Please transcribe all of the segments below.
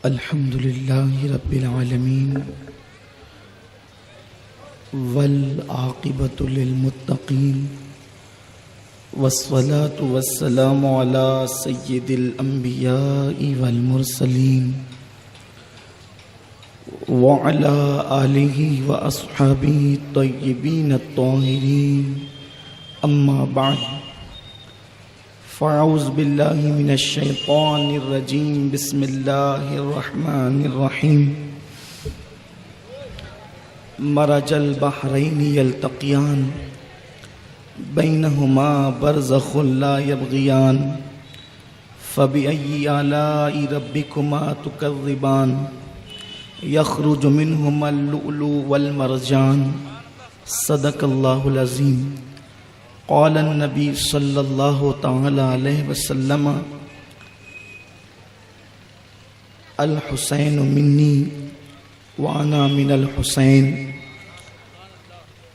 الحمد لله رب العالمين والعاقبة للمتقين والصلاة والسلام على سيد الأنبياء والمرسلين وعلى آله وأصحابه الطيبين الطاهرين أما بعد فأعوذ بالله من الشيطان الرجيم بسم الله الرحمن الرحيم مرج البحرين يلتقيان بينهما برزخ لا يبغيان فبأي آلاء ربكما تكذبان يخرج منهما اللؤلؤ والمرجان صدق الله العظيم. قال النبي صلى الله تعالى عليه وسلم الحسين مني وأنا من الحسين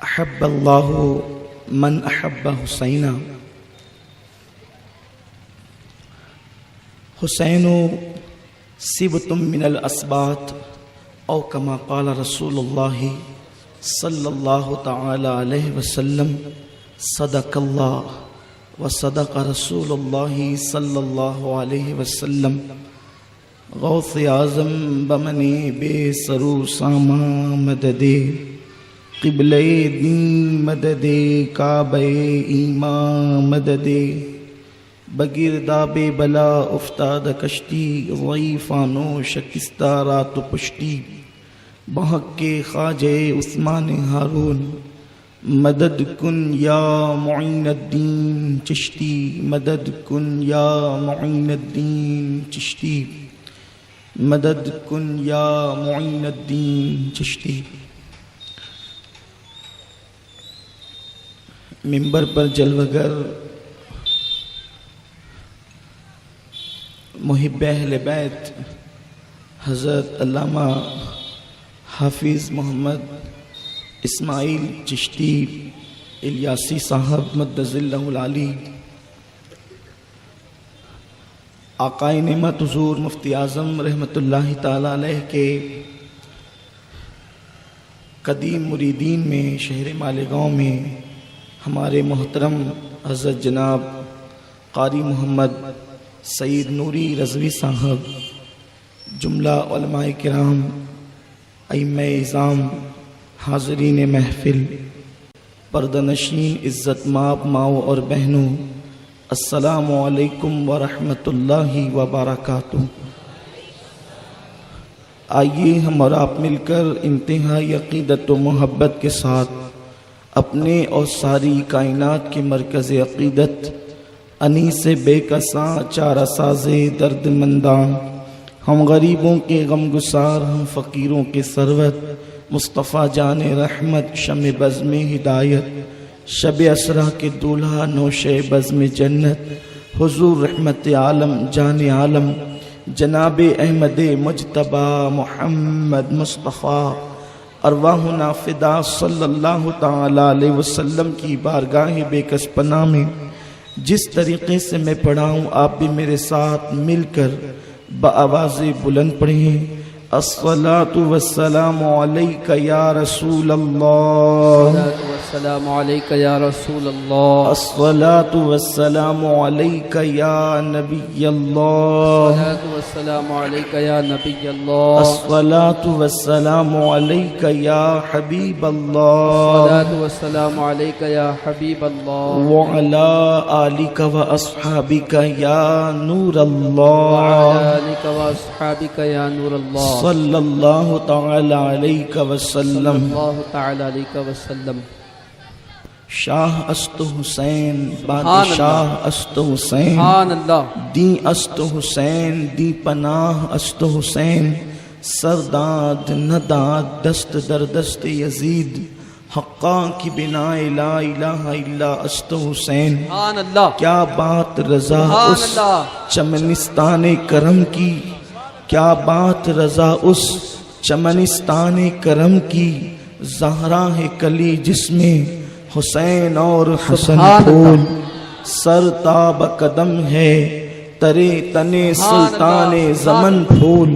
أحب الله من أحب حسينا. حسين سبط من الأسباط أو كما قال رسول الله صلى الله تعالى عليه وسلم صدق اللہ وصدق رسول اللہ صلی اللہ علیہ وسلم. غوث اعظم بمنی بے سرو ساما مدد قبلہ دین مدد کعبہ ایمان مدد بگرداب بلا افتاد کشتی ضعیفانو شکستہ رات پشتی بحق کے خواجہ عثمان ہارون مدد کن یا معین الدین چشتی مدد کن یا معین الدین چشتی مدد کن یا معین الدین چشتی. ممبر پر جلوگر محب اہل بیت حضرت علامہ حافظ محمد اسماعیل چشتی الیاسی صاحب مدظ اللہ العالی، آقائے نعمت حضور مفتی اعظم رحمۃ اللہ تعالی علیہ کے قدیم مریدین میں شہر مالیگاؤں میں ہمارے محترم حضرت جناب قاری محمد سعید نوری رضوی صاحب، جملہ علماء کرام، ائمہ اعظام، حاضرین محفل، پردہ نشین، عزت مآب ماؤں اور بہنوں، السلام علیکم ورحمۃ اللہ وبرکاتہ. آئیے ہم اور آپ مل کر انتہائی عقیدت و محبت کے ساتھ اپنے اور ساری کائنات کے مرکز عقیدت انیس بے کساں چارہ ساز درد منداں، ہم غریبوں کے غم گسار، ہم فقیروں کے سرورت، مصطفیٰ جان رحمت، شمع بزم ہدایت، شب اسرا کے دولہا، نوش بزم جنت، حضور رحمت عالم جان عالم جناب احمد مجتبی محمد مصطفیٰ ارواحنا فدا صلی اللہ تعالی علیہ وسلم کی بارگاہ بے کس پناہ میں جس طریقے سے میں پڑھاؤں آپ بھی میرے ساتھ مل کر بآواز بلند پڑھیں. الصلاة والسلام علیک یا رسول اللہ، السلام علیک یا رسول اللہ، الصلاة والسلام علیک یا نبی اللہ، السلام علیک یا نبی اللہ، الصلاة والسلام علیک یا حبیب اللہ، السلام علیک یا حبیب اللہ، وعلی آلک و اصحابک یا نور اللہ، آلک و اصحابک یا نور اللہ، صلی اللہ تعالی علیہ وسلم. اللہ تعالی علیہ وسلم. شاہ است حسین بادشاہ است حسین، سبحان اللہ. دی است حسین دی پناہ است حسین، سرداد نداد دست در دست یزید، حقا کی بنا لا الہ الا است حسین. سبحان اللہ. کیا بات رضا اس چمنستان کرم کی، کیا بات رضا اس چمنستان کرم کی، زہرا ہے کلی جس میں حسین اور حسن پھول، سر تاب قدم ہے ترے تنے سلطان زمن پھول،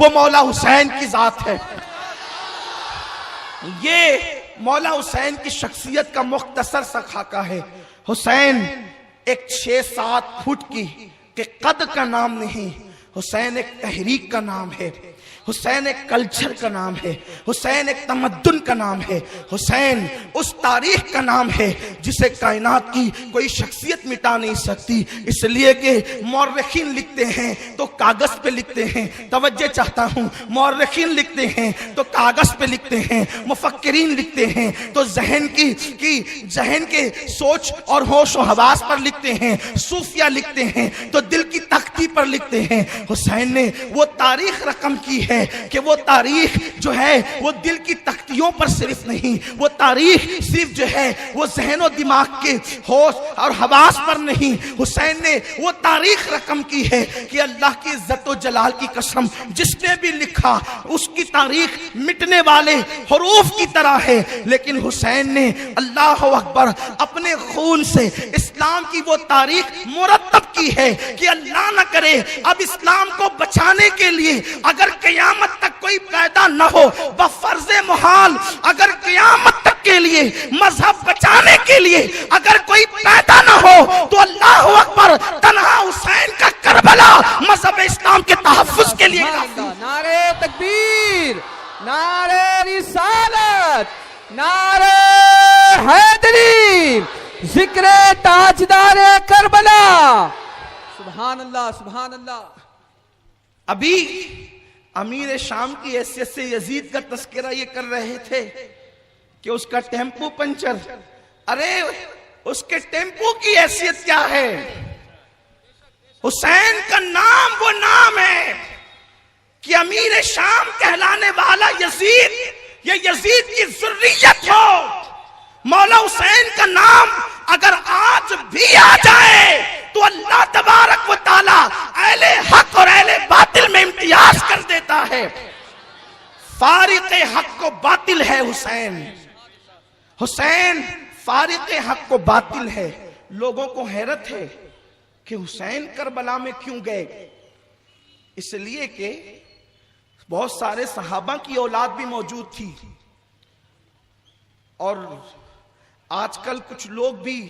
وہ مولا حسین کی ذات ہے۔ یہ مولا حسین کی شخصیت کا مختصر سا خاکہ ہے۔ حسین ایک 6-7 فٹ کی کہ قد کا نام نہیں، حسین ایک تحریک کا نام ہے، حسین ایک کلچر کا نام ہے، حسین ایک تمدن کا نام ہے، حسین اس تاریخ کا نام ہے جسے کائنات کی کوئی شخصیت مٹا نہیں سکتی۔ اس لیے کہ مورخین لکھتے ہیں تو کاغذ پہ لکھتے ہیں، توجہ چاہتا ہوں، مورخین لکھتے ہیں تو کاغذ پہ لکھتے ہیں، مفکرین لکھتے ہیں تو ذہن کے سوچ اور ہوش و حواس پر لکھتے ہیں، صوفیہ لکھتے ہیں تو دل کی تختی پر لکھتے ہیں۔ حسین نے وہ تاریخ رقم کی ہے کہ وہ تاریخ جو ہے وہ دل کی تختیوں پر صرف نہیں، وہ تاریخ صرف جو ہے وہ ذہن و دماغ کے ہوش اور حواس پر نہیں، حسین نے وہ تاریخ رقم کی ہے کہ اللہ کی عزت و جلال کی قسم جس نے بھی لکھا اس کی تاریخ مٹنے والے حروف کی طرح ہے، لیکن حسین نے اللہ اکبر اپنے خون سے اسلام کی وہ تاریخ مرتب کی ہے کہ اللہ نہ کرے اب اسلام کو بچانے کے لیے اگر قیامت تک کوئی پیدا نہ ہو، بفرض محال اگر قیامت تک کے لیے مذہب بچانے کے لیے اگر کوئی پیدا نہ ہو تو اللہ اکبر تنہا حسین کا کربلا مذہب اسلام کے تحفظ کے لیے کافی۔ نعرہ تکبیر، نعرہ رسالت، نعرہ حیدری، ذکر تاجدار کربلا۔ سبحان اللہ، سبحان اللہ۔ ابھی امیر شام کی حیثیت سے یزید کا تذکرہ یہ کر رہے تھے کہ اس کا ٹیمپو پنچر، ارے اس کے ٹیمپو کی حیثیت کیا ہے؟ حسین کا نام وہ نام ہے کہ امیر شام کہلانے والا یزید، یہ یزید کی ذریت ہو۔ مولا حسین کا نام اگر آج بھی آ جائے تو اللہ تبارک و تعالی اہل حق اور اہل باطل میں امتیاز کر دیتا ہے۔ فارق حق و باطل ہے حسین، حسین فارق حق و باطل ہے۔ لوگوں کو حیرت ہے کہ حسین کربلا میں کیوں گئے؟ اس لیے کہ بہت سارے صحابہ کی اولاد بھی موجود تھی، اور آج کل کچھ لوگ بھی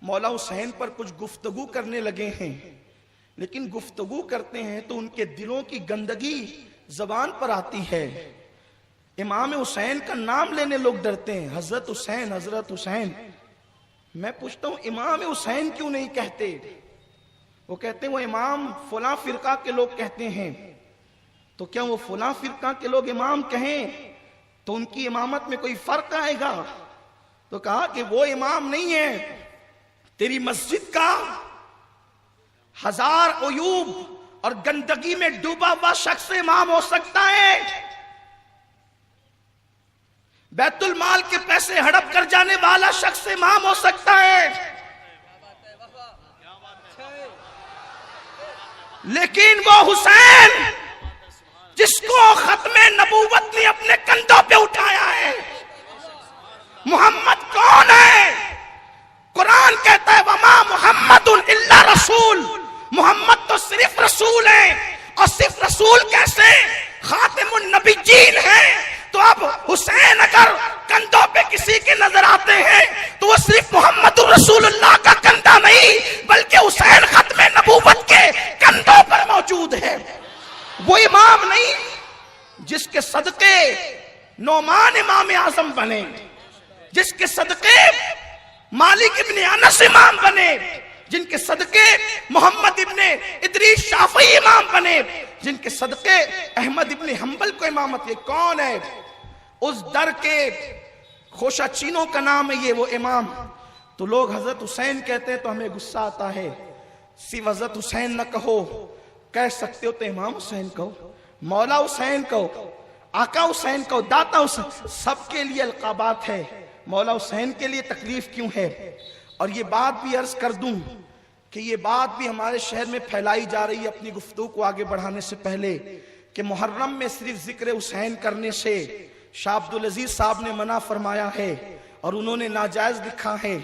مولا حسین پر کچھ گفتگو کرنے لگے ہیں، لیکن گفتگو کرتے ہیں تو ان کے دلوں کی گندگی زبان پر آتی ہے۔ امام حسین کا نام لینے لوگ ڈرتے ہیں، حضرت حسین، حضرت حسین۔ میں پوچھتا ہوں امام حسین کیوں نہیں کہتے؟ وہ کہتے ہیں وہ امام فلاں فرقہ کے لوگ کہتے ہیں، تو کیا وہ فلاں فرقہ کے لوگ امام کہیں تو ان کی امامت میں کوئی فرق آئے گا؟ تو کہا کہ وہ امام نہیں ہے، تیری مسجد کا 1000 عیوب اور گندگی میں ڈوبا ہوا شخص امام ہو سکتا ہے، بیت المال کے پیسے ہڑپ کر جانے والا شخص امام ہو سکتا ہے، لیکن وہ حسین جس کو ختم نبوت نے اپنے کندھوں پہ اٹھایا ہے، محمد کون ہے؟ قرآن کہتا ہے وما محمد الا رسول، محمد تو صرف رسول ہے، اور صرف رسول کیسے؟ خاتم النبیین ہے۔ تو اب حسین اگر کندھوں پہ کسی کے نظر آتے ہیں تو وہ صرف محمد رسول اللہ کا کندھا نہیں بلکہ حسین ختم نبوت کے کندھوں پر موجود ہے۔ وہ امام نہیں جس کے صدقے نعمان امام اعظم بنے، جس کے صدقے مالک ابن انس امام بنے، جن کے صدقے محمد ابن ادریس شافعی امام بنے، جن کے صدقے احمد ابن حنبل کو امامت۔ یہ کون ہے؟ اس در کے خوشہ چینوں کا نام ہے یہ وہ امام۔ تو لوگ حضرت حسین کہتے ہیں تو ہمیں غصہ آتا ہے، صرف حضرت حسین نہ کہو، کہہ سکتے ہو تو امام حسین کہو، مولا حسین کہو، آقا حسین کہو، داتا حسین، سب کے لیے القابات ہے، مولا حسین کے لیے تکلیف کیوں ہے؟ اور یہ بات بھی عرض کر دوں کہ یہ بات بھی ہمارے شہر میں پھیلائی جا رہی ہے اپنی گفتگو کو آگے بڑھانے سے پہلے کہ محرم میں صرف ذکر حسین کرنے سے شاہ عبدالعزیز صاحب نے منع فرمایا ہے اور انہوں نے ناجائز لکھا ہے۔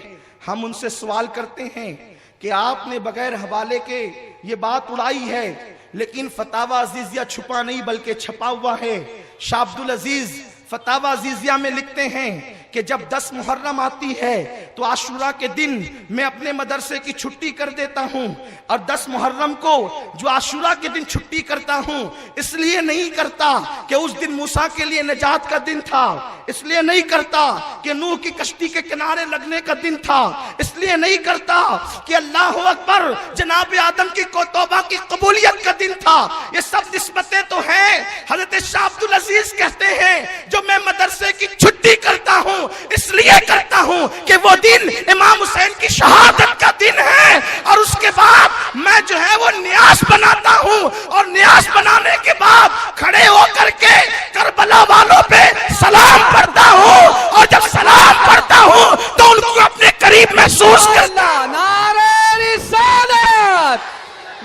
ہم ان سے سوال کرتے ہیں کہ آپ نے بغیر حوالے کے یہ بات اڑائی ہے لیکن فتاوی عزیزیہ چھپا نہیں بلکہ چھپا ہوا ہے. شاہ عبد العزیز فتاوی عزیزیہ میں لکھتے ہیں کہ جب 10 محرم آتی ہے تو عاشوراء کے دن میں اپنے مدرسے کی چھٹی کر دیتا ہوں, اور 10 محرم کو جو عاشوراء کے دن چھٹی کرتا ہوں اس لیے نہیں کرتا کہ اس دن موسیٰ کے لیے نجات کا دن تھا, اس لیے نہیں کرتا کہ نوح کی کشتی کے کنارے لگنے کا دن تھا, اس لیے نہیں کرتا کہ اللہ اکبر جناب آدم کی توبہ کی قبولیت کا دن تھا. یہ سب نسبتیں تو ہیں. حضرت شاہ عبد العزیز کہتے ہیں جو میں مدرسے کی چھٹی کرتا ہوں اس لیے کرتا ہوں کہ وہ دن امام حسین کی شہادت کا دن ہے, اور اس کے بعد میں جو ہے وہ نیاز بناتا ہوں, اور نیاز بنانے کے بعد کھڑے ہو کر کے کربلا والوں پہ سلام پڑھتا ہوں, اور جب سلام پڑھتا ہوں تو ان کو اپنے قریب محسوس کرتا ہوں. نعرہ رسالت,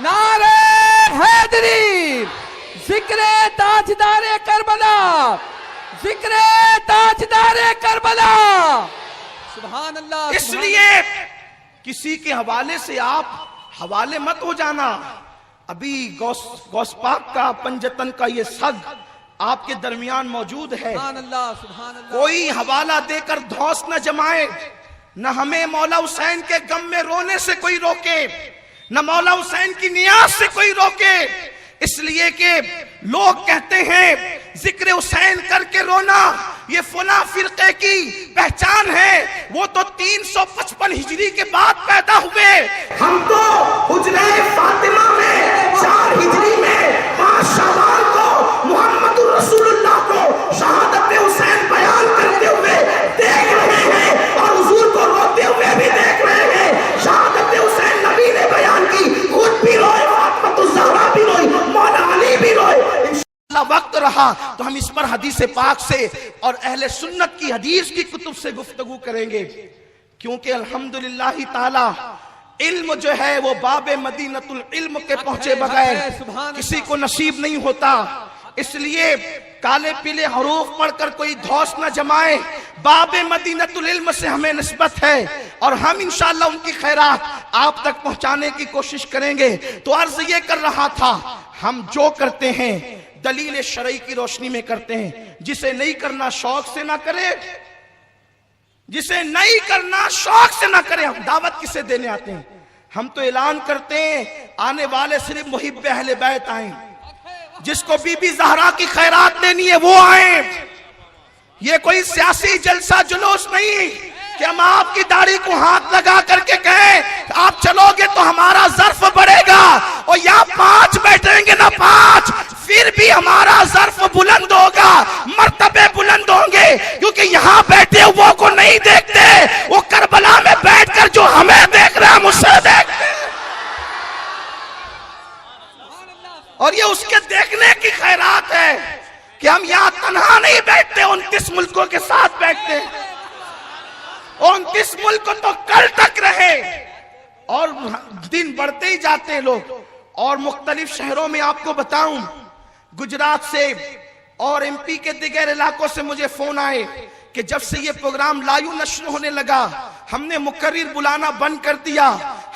نعرہ حیدری, ذکر تاجدار کربلا, ذکر تاجدار کربلا. سبحان اللہ. اس لیے کسی کے حوالے سے آپ حوالے مت ہو جانا. ابھی غوث پاک کا پنجتن کا یہ سگ آپ کے درمیان موجود ہے. سبحان اللہ, سبحان اللہ. کوئی حوالہ دے کر دھوس نہ جمائے, نہ ہمیں مولا حسین کے غم میں رونے سے کوئی روکے, نہ مولا حسین کی نیاز سے کوئی روکے. اس لیے کہ لوگ کہتے ہیں ذکر حسین کر کے رونا یہ فلاں فرقے کی پہچان ہے. وہ تو 355 ہجری کے بعد پیدا ہوئے, ہم تو حجرہ فاطمہ میں 4 ہجری میں 5 شوال کو محمد رسول اللہ کو شہادت حسین بیان کرتے ہوئے دیکھ رہے ہیں, اور حضور کو روتے ہوئے بھی دیکھ رہے ہیں. شہادت حسین نبی نے بیان کی, خود بھی روئے, فاطمہ الزہرا بھی روئی, مولا علی بھی روئے. انشاءاللہ وقت رہا تو ہم اس پر حدیث پاک سے اور اہل سنت کی حدیث کی کتب سے گفتگو کریں گے, کیونکہ الحمدللہ تعالی علم جو ہے وہ باب مدینۃ العلم کے پہنچے بغیر کسی کو نصیب نہیں ہوتا. اس لیے کالے پیلے حروف پڑھ کر کوئی دھوس نہ جمائے. باب مدینۃ العلم سے ہمیں نسبت ہے, اور ہم انشاءاللہ ان کی خیرات آپ تک پہنچانے کی کوشش کریں گے. تو عرض یہ کر رہا تھا, ہم جو کرتے ہیں دلیل شرعی کی روشنی میں کرتے ہیں. جسے نہیں کرنا شوق سے نہ کرے, جسے نہیں کرنا شوق سے نہ کرے. ہم دعوت کسے دینے آتے ہیں؟ ہم تو اعلان کرتے ہیں آنے والے صرف محب اہل بیت آئیں, جس کو بی بی زہرا کی خیرات دینی ہے وہ آئیں. یہ کوئی سیاسی جلسہ جلوس نہیں کہ ہم آپ کی داڑھی کو ہاتھ لگا کر کے کہیں آپ چلو گے تو ہمارا ظرف بڑھے گا, اور یا 5 بیٹھیں گے نہ 5 پھر بھی ہمارا ظرف بلند ہوگا, مرتبے بلند ہوں گے. کیونکہ یہاں بیٹھے وہ کو نہیں دیکھتے, وہ کربلا میں بیٹھ کر جو ہمیں دیکھ رہے ہیں مجھ سے دیکھتے ہیں, اور یہ اس کے دیکھنے کی خیرات ہے کہ ہم یہاں تنہا نہیں بیٹھتے, 29 ملکوں کے ساتھ بیٹھتے ہیں. 29 ملک تو کل تک رہے, اور دن بڑھتے ہی جاتے ہیں لوگ. اور مختلف شہروں میں آپ کو بتاؤں, گجرات سے اور ایم پی کے دیگر علاقوں سے مجھے فون آئے کہ جب سے یہ پروگرام لائیو نشر ہونے لگا ہم نے مقرر بلانا بند کر دیا.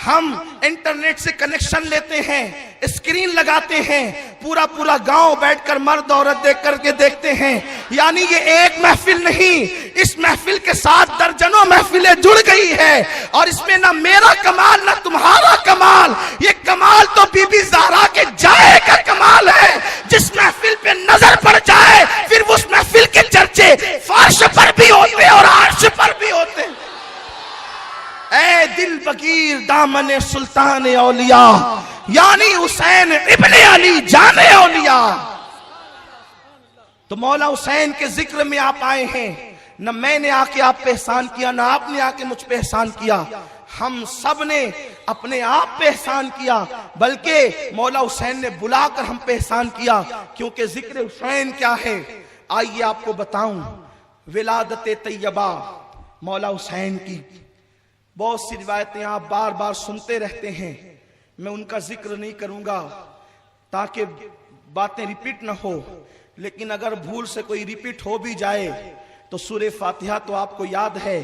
ہم انٹرنیٹ سے کنیکشن لیتے ہیں, اسکرین لگاتے ہیں, پورا گاؤں بیٹھ کر مرد عورت دیکھ کر کے دیکھتے ہیں. یعنی یہ ایک محفل نہیں, اس محفل کے ساتھ درجنوں محفلیں جڑ گئی ہے, اور اس میں نہ میرا کمال نہ تمہارا کمال, یہ کمال تو بی بی زہرا کے جائے کا کمال ہے. جس محفل پہ نظر پڑ جائے پھر اس محفل کے چرچے فرش پر بھی ہوتے اور عرش پر بھی ہوتے. اے دل بگیر دامن سلطان اولیاء, یعنی حسین ابن علی جان اولیاء. تو مولا حسین کے ذکر میں آپ آئے ہیں, نہ میں نے آ کے آپ پہ احسان کیا, نہ آپ نے آ کے مجھ پہ احسان کیا. ہم سب نے اپنے آپ پہ احسان کیا, بلکہ مولا حسین نے بلا کر ہم پہ احسان کیا. کیونکہ ذکر حسین کیا ہے آئیے آپ کو بتاؤں. ولادت طیبہ مولا حسین کی بہت سی روایتیں آپ بار بار سنتے رہتے ہیں, میں ان کا ذکر نہیں کروں گا تاکہ باتیں ریپیٹ نہ ہو. لیکن اگر بھول سے کوئی ریپیٹ ہو بھی جائے تو سورہ فاتحہ تو آپ کو یاد ہے,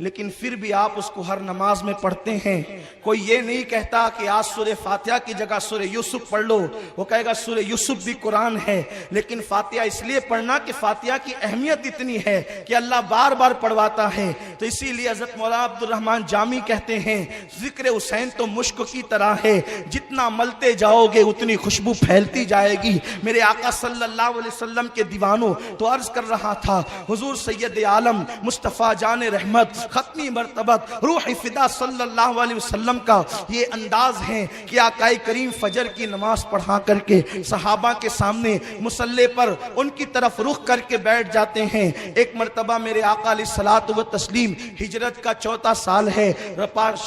لیکن پھر بھی آپ اس کو ہر نماز میں پڑھتے ہیں. کوئی یہ نہیں کہتا کہ آج سورہ فاتحہ کی جگہ سورہ یوسف پڑھ لو، وہ کہے گا سورہ یوسف بھی قرآن ہے، لیکن فاتحہ اس لیے پڑھنا کہ فاتحہ کی اہمیت اتنی ہے کہ اللہ بار بار پڑھواتا ہے. تو اسی لیے حضرت مولانا عبد الرحمن جامی کہتے ہیں ذکر حسین تو مشک کی طرح ہے، جتنا ملتے جاؤ گے اتنی خوشبو پھیلتی جائے گی. میرے آقا صلی اللہ علیہ وسلم کے دیوانوں تو عرض کر رہا تھا حضور سید عالم مصطفیٰ جان رحمت ختمی مرتبت روح فدا صلی اللہ علیہ وسلم کا یہ انداز ہے کہ آقا کریم فجر کی نماز پڑھا کر کے صحابہ کے سامنے مصلی پر ان کی طرف رخ کر کے بیٹھ جاتے ہیں. ایک مرتبہ میرے آقا علیہ الصلوۃ والتسلیم ہجرت کا 4واں سال ہے،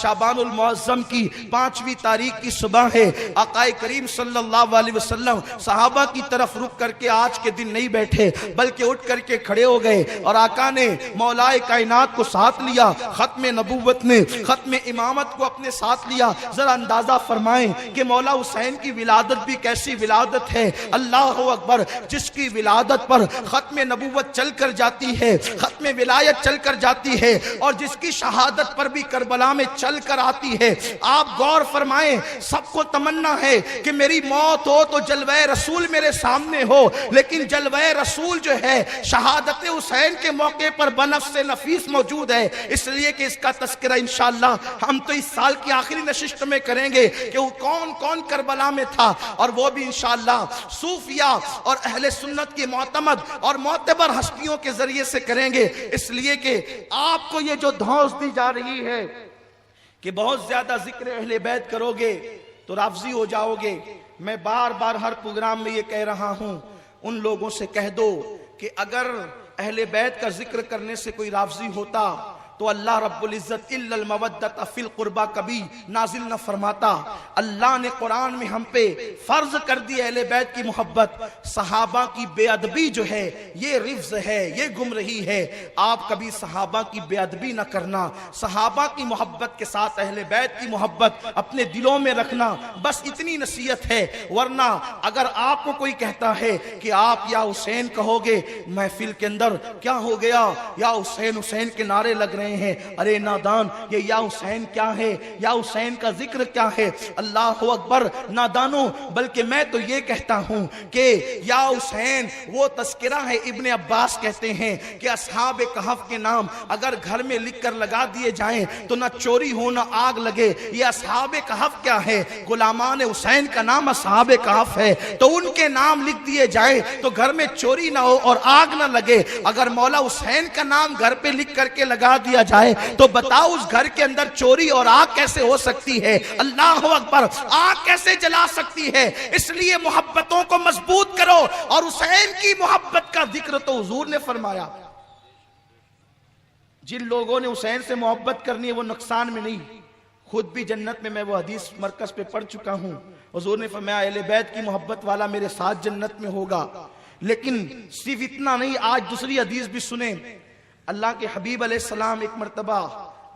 شعبان المعظم کی 5ویں تاریخ کی صبح ہے. آقا کریم صلی اللہ علیہ وسلم صحابہ کی طرف رخ کر کے آج کے دن نہیں بیٹھے بلکہ اٹھ کر کے کھڑے ہو گئے اور آقا نے مولا کائنات کو ساتھ لیا، ختم نبوت نے ختم امامت کو اپنے ساتھ لیا. ذرا اندازہ فرمائیں کہ مولا حسین کی ولادت بھی کیسی ولادت ہے. اللہ اکبر، جس کی ولادت پر ختم نبوت چل کر جاتی ہے، ختم ولایت چل کر جاتی ہے، اور جس کی شہادت پر بھی کربلا میں چل کر آتی ہے. آپ غور فرمائیں، سب کو تمنا ہے کہ میری موت ہو تو جلوہ رسول میرے سامنے ہو، لیکن جلوہ رسول جو ہے شہادت حسین کے موقع پر بنفس نفیس موجود ہے. اس لیے کہ اس کا تذکرہ انشاءاللہ ہم تو اس سال کی آخری نشست میں کریں گے کہ وہ کون کون کربلا میں تھا، اور وہ بھی انشاءاللہ صوفیہ اور اہل سنت کی معتمد اور معتبر ہستیوں کے ذریعے سے کریں گے. اس لیے کہ آپ کو یہ جو دھوس دی جا رہی ہے کہ بہت زیادہ ذکر اہل بیت کرو گے تو رافضی ہو جاؤ گے، میں بار بار ہر پروگرام میں یہ کہہ رہا ہوں، ان لوگوں سے کہہ دو کہ اگر اہل بیت کا ذکر کرنے سے کوئی رافضی ہوتا تو اللہ رب العزت الا المودۃ فی القربى کبھی نازل نہ فرماتا. اللہ نے قرآن میں ہم پہ فرض کر دی اہل بیت کی محبت. صحابہ کی بے ادبی جو ہے یہ رفض ہے، یہ گمراہی ہے. آپ کبھی صحابہ کی بے ادبی نہ کرنا، صحابہ کی محبت کے ساتھ اہل بیت کی محبت اپنے دلوں میں رکھنا، بس اتنی نصیحت ہے. ورنہ اگر آپ کو کوئی کہتا ہے کہ آپ یا حسین کہو گے محفل کے اندر، کیا ہو گیا یا حسین حسین کے نعرے لگ رہے ہیں، ارے نادان یہ یا حسین کیا ہے، یا حسین کا ذکر کیا ہے. اللہ اکبر نادانوں، بلکہ میں تو یہ کہتا ہوں کہ یا حسین وہ تذکرہ ہے. ابن عباس کہتے ہیں کہ اصحاب کہف کے نام اگر گھر میں لکھ کر لگا دیے جائیں تو نہ چوری ہو نہ آگ لگے. یہ اصحاب کہف کیا ہے؟ غلامان حسین کا نام اصحاب کہف ہے، تو ان کے نام لکھ دیے جائیں تو گھر میں چوری نہ ہو اور آگ نہ لگے. اگر مولا حسین کا نام گھر پہ لکھ کر کے لگا دیا جائے تو بتاؤ اس گھر کے اندر چوری اور آگ کیسے ہو سکتی ہے؟ اللہ اکبر، آگ کیسے جلا سکتی ہے؟ اس لیے محبتوں کو مضبوط کرو. اور حسین کی محبت کا ذکر تو حضور نے فرمایا، جن لوگوں نے حسین سے محبت کرنی ہے وہ نقصان میں نہیں، خود بھی جنت میں. میں وہ حدیث مرکز پہ پڑھ چکا ہوں، حضور نے فرمایا اہل بیت کی محبت والا میرے ساتھ جنت میں ہوگا. لیکن صرف اتنا نہیں، آج دوسری حدیث بھی سنیں. اللہ کے حبیب علیہ السلام ایک مرتبہ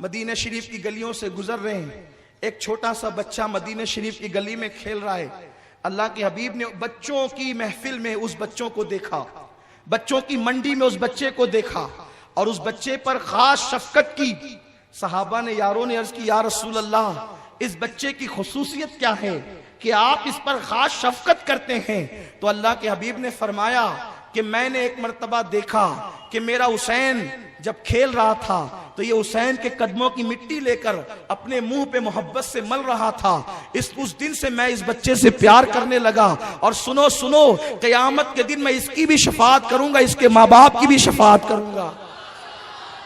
مدینہ شریف کی گلیوں سے گزر رہے ہیں. ایک چھوٹا سا بچہ مدینہ شریف کی گلی میں کھیل رہا ہے. اللہ کے حبیب نے بچوں کی محفل میں اس بچوں کو دیکھا، بچوں کی منڈی میں اس بچے کو دیکھا اور اس بچے پر خاص شفقت کی. صحابہ نے، یاروں نے عرض کی یا رسول اللہ اس بچے کی خصوصیت کیا ہے کہ آپ اس پر خاص شفقت کرتے ہیں؟ تو اللہ کے حبیب نے فرمایا کہ میں نے ایک مرتبہ دیکھا کہ میرا حسین جب کھیل رہا تھا تو یہ حسین کے قدموں کی مٹی لے کر اپنے منہ پہ محبت سے مل رہا تھا. اس دن سے میں اس بچے سے پیار کرنے لگا. اور سنو قیامت کے دن میں اس کی بھی شفاعت کروں گا، اس کے ماں باپ کی بھی شفاعت کروں گا.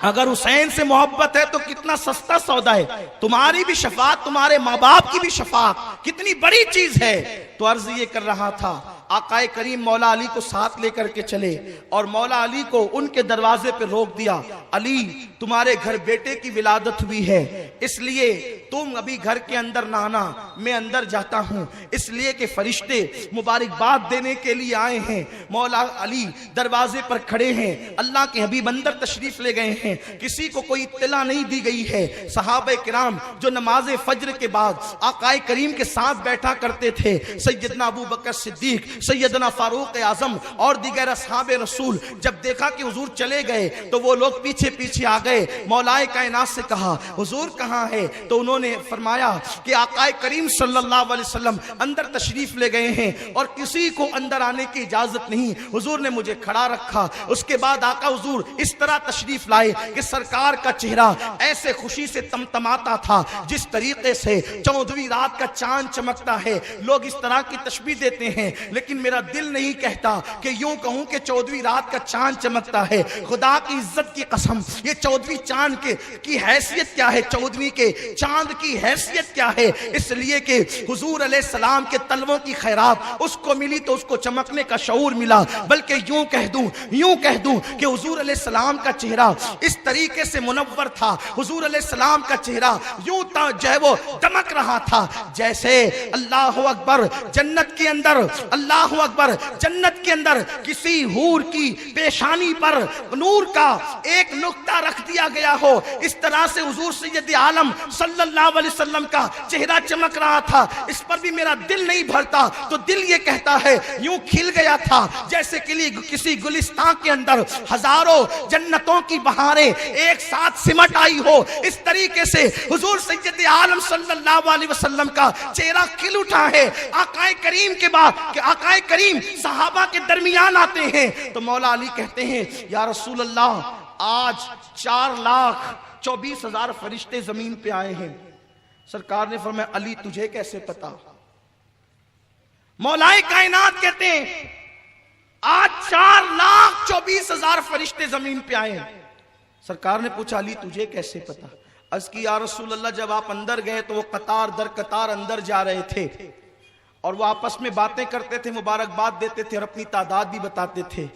اگر حسین سے محبت ہے تو کتنا سستا سودا ہے، تمہاری بھی شفاعت، تمہارے ماں باپ کی بھی شفاعت کتنی بڑی چیز ہے. تو عرض یہ کر رہا تھا آقا کریم مولا علی کو ساتھ لے کر کے چلے اور مولا علی کو ان کے دروازے پہ روک دیا. علی تمہارے گھر بیٹے کی ولادت ہوئی ہے، اس لیے تم ابھی گھر کے اندر نہ آنا، میں اندر جاتا ہوں، اس لیے کہ فرشتے مبارکباد دینے کے لیے آئے ہیں. مولا علی دروازے پر کھڑے ہیں، اللہ کے حبیب اندر تشریف لے گئے ہیں. کسی کو کوئی اطلاع نہیں دی گئی ہے. صحابہ کرام جو نماز فجر کے بعد آقا کریم کے ساتھ بیٹھا کرتے تھے، سیدنا ابو بکر صدیق، سیدنا فاروق اعظم اور دیگر اصحاب رسول جب دیکھا کہ حضور چلے گئے تو وہ لوگ پیچھے پیچھے آ گئے، مولائے کائنات سے کہا حضور کہاں ہے؟ تو انہوں نے فرمایا کہ آقا کریم صلی اللہ علیہ وسلم اندر تشریف لے گئے ہیں اور کسی کو اندر آنے کی اجازت نہیں۔ حضور نے مجھے کھڑا رکھا، اس کے بعد آقا حضور اس طرح تشریف لائے کہ سرکار کا چہرہ ایسے خوشی سے تمتماتا تھا جس طریقے سے 14ویں رات کا چاند چمکتا ہے۔ لوگ اس طرح کی تشبیہ دیتے ہیں لیکن میرا دل نہیں کہتا کہ یوں کہوں کہ 14ویں رات کا چاند چمکتا ہے۔ خدا کی عزت کی قسم، یہ 14ویں چاند کی حیثیت کیا ہے، 14ویں کے چاند کی حیثیت کیا ہے؟ اس لیے کہ حضور علیہ السلام کے تلووں کی خیرات اس کو ملی تو اس کو چمکنے کا شعور ملا۔ بلکہ یوں کہہ دوں کہ حضور علیہ السلام کا چہرہ اس طریقے سے منور تھا، حضور علیہ السلام کا چہرہ یوں جو ہے وہ دمک رہا تھا جیسے اللہ اکبر جنت کے اندر، اللہ اکبر جنت کے اندر کسی حور کی پیشانی پر نور کا ایک نقطہ رکھ دیا گیا ہو، اس طرح سے حضور سید عالم صلی اللہ علیہ وسلم کا چہرہ چمک رہا تھا۔ اس پر بھی میرا دل نہیں بھرتا تو دل یہ کہتا ہے یوں کھل گیا تھا جیسے کسی گلستان کے اندر ہزاروں جنتوں کی بہاریں ایک ساتھ سمٹ آئی ہو، اس طریقے سے حضور سید عالم صلی اللہ علیہ وسلم کا چہرہ کھل اٹھا ہے۔ آقا کریم کے بعد کہ آقا کریم صحابہ کے درمیان آتے ہیں تو مولا علی کہتے ہیں یا رسول اللہ آج 4,24,000 فرشتے زمین پہ آئے ہیں۔ سرکار نے فرمایا علی تجھے کیسے پتا؟ مولا کائنات کہتے ہیں آج 4,24,000 فرشتے زمین پہ آئے ہیں۔ سرکار نے پوچھا علی تجھے کیسے پتا؟ عرض کی یا رسول اللہ جب آپ اندر گئے تو وہ قطار در قطار اندر جا رہے تھے اور وہ آپس میں باتیں کرتے تھے، مبارکباد دیتے تھے اور اپنی تعداد بھی بتاتے تھے۔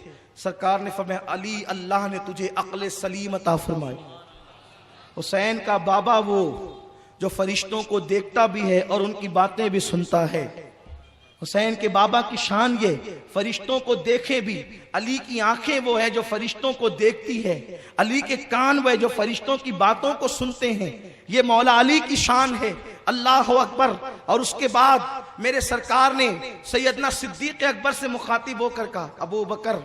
سرکار نے فرمایا علی اللہ نے تجھے عقل سلیم عطا فرمائی۔ حسین کا بابا وہ جو فرشتوں کو دیکھتا بھی ہے اور ان کی باتیں بھی سنتا ہے۔ حسین کے بابا کی شان یہ فرشتوں کو دیکھے بھی، علی کی آنکھیں وہ ہے جو فرشتوں کو دیکھتی ہے، علی کے کان وہ ہے جو فرشتوں کی باتوں کو سنتے ہیں۔ یہ مولا علی کی شان ہے، اللہ اکبر۔ اور اس کے بعد میرے سرکار نے سیدنا صدیق اکبر سے مخاطب ہو کر کہا ابو بکر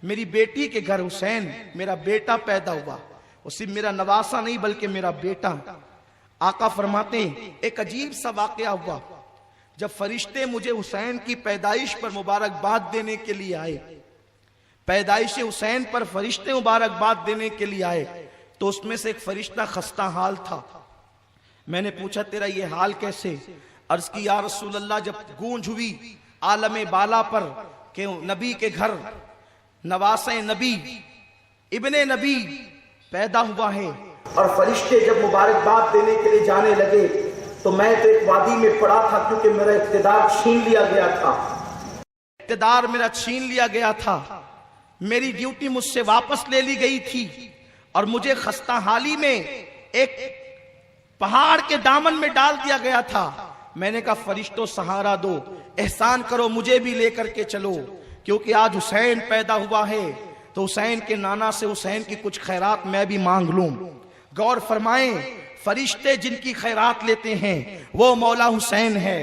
میری بیٹی کے گھر حسین میرا بیٹا پیدا ہوا، وہ صرف میرا نواسا نہیں بلکہ میرا بیٹا۔ آقا فرماتے ہیں ایک عجیب سا واقعہ ہوا، جب فرشتے مجھے حسین کی پیدائش پر مبارکباد دینے کے لیے آئے، پیدائش حسین پر فرشتے مبارکباد دینے کے لیے آئے تو اس میں سے ایک فرشتہ خستہ حال تھا۔ میں نے پوچھا تیرا یہ حال کیسے؟ عرض کی یا رسول اللہ جب گونج ہوئی عالم بالا پر کہ نبی کے گھر نواسہ نبی ابن نبی پیدا ہوا ہے اور فرشتے جب مبارکباد دینے کے لیے جانے لگے تو میں تو ایک وادی میں پڑا تھا کیونکہ میرا اقتدار چھین لیا گیا تھا، اقتدار میرا چھین لیا گیا تھا، میری ڈیوٹی مجھ سے واپس لے لی گئی تھی اور مجھے خستہ حالی میں ایک پہاڑ کے دامن میں ڈال دیا گیا تھا۔ میں نے کہا فرشتوں سہارا دو، احسان کرو مجھے بھی لے کر کے چلو، کیونکہ آج حسین پیدا ہوا ہے تو حسین کے نانا سے حسین کی کچھ خیرات میں بھی مانگ لوں۔ غور فرمائیں فرشتے جن کی خیرات لیتے ہیں وہ مولا حسین ہے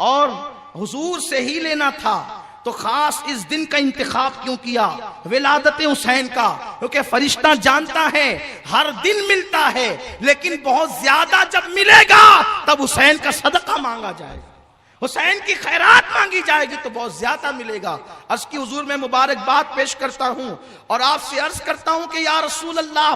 اور حضور سے ہی لینا تھا تو خاص اس دن کا انتخاب کیوں کیا ولادت حسین کا؟ کیونکہ فرشتہ جانتا ہے ہر دن ملتا ہے لیکن بہت زیادہ جب ملے گا تب حسین کا صدقہ مانگا جائے گا، حسین کی خیرات مانگی جائے گی تو بہت زیادہ ملے گا۔ عرض کی حضور میں مبارکباد پیش کرتا ہوں اور آپ سے عرض کرتا ہوں کہ یا رسول اللہ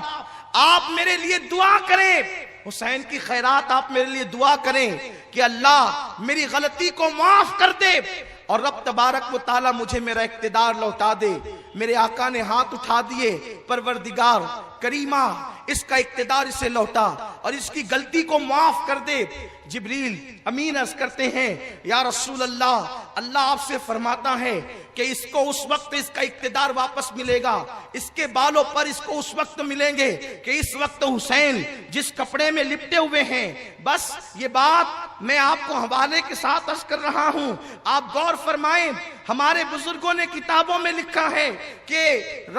آپ میرے لیے دعا کریں، حسین کی خیرات آپ میرے لیے دعا کریں کہ اللہ میری غلطی کو معاف کر دے اور رب تبارک و تعالی مجھے میرا اقتدار لوٹا دے۔ میرے آقا نے ہاتھ اٹھا دیے، پروردگار کریمہ اس کا اقتدار اسے لوٹا اور اس کی غلطی کو معاف کر دے۔ جبریل امین عرض کرتے ہیں یا رسول اللہ اللہ آپ سے فرماتا ہے کہ اس کو اس وقت اس کا اقتدار واپس ملے گا، اس کے بالوں پر اس کو اس وقت ملیں گے کہ اس وقت حسین جس کپڑے میں لپٹے ہوئے ہیں۔ بس یہ بات میں آپ کو حوالے کے ساتھ عرض کر رہا ہوں، آپ غور فرمائیں۔ ہمارے بزرگوں نے کتابوں میں لکھا ہے کہ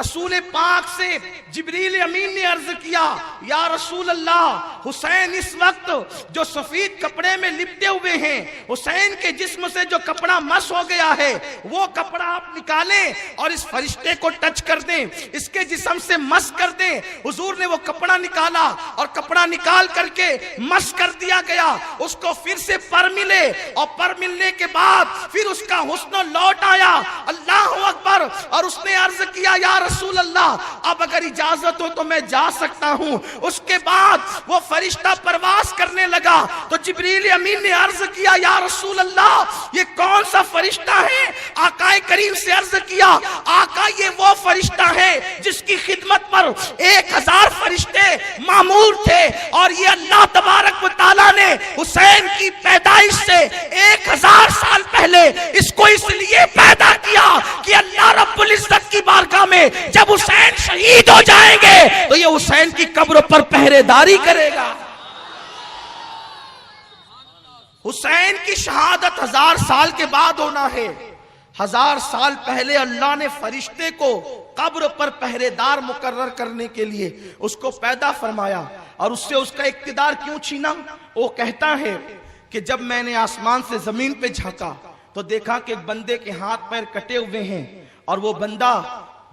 رسول پاک سے جبریل امین نے عرض کیا یا رسول اللہ حسین اس وقت جو سفید کپڑے میں لپٹے ہوئے ہیں، حسین کے جسم سے جو کپڑا مس ہو گیا ہے وہ کپڑا آپ نکالیں اور اس فرشتے کو ٹچ کر دیں، اس کے جسم سے مس کر دیں۔ حضور نے وہ کپڑا نکالا اور کپڑا نکال کر کے مس کر دیا گیا، اس کو پھر سے پر ملے اور پر ملنے کے بعد پھر اس کا حسن لوٹ آیا۔ اللہ اکبر! اور اس نے عرض کیا یا رسول اللہ اب اگر اجازت ہو تو میں جا سکتا ہوں۔ اس کے بعد وہ فرشتہ پرواز کرنے لگا تو جبریل امین نے عرض کیا یا رسول اللہ یہ کون سا فرشتہ ہے؟ آقا کریم سے عرض کیا آقا یہ وہ فرشتہ ہے جس کی خدمت پر 1000 فرشتے مامور تھے، اور یہ اللہ تبارک و تعالیٰ نے حسین کی پیدائش سے 1000 سال پہلے اس کو اس لیے پیدا کیا کہ اللہ رب العزت کی بارگاہ میں جب حسین شہید ہو جائیں گے تو یہ حسین کی قبر پر پہرے داری کرے گا۔ حسین کی شہادت 1000 سال کے بعد ہونا ہے۔ 1000 سال پہلے اللہ نے فرشتے کو قبر پر پہرے دار مقرر کرنے کے لیے اس کو پیدا فرمایا، اور اس سے اس کا اقتدار کیوں چھینا؟ وہ کہتا ہے کہ جب میں نے آسمان سے زمین پہ جھانکا تو دیکھا کہ ایک بندے کے ہاتھ پیر کٹے ہوئے ہیں اور وہ بندہ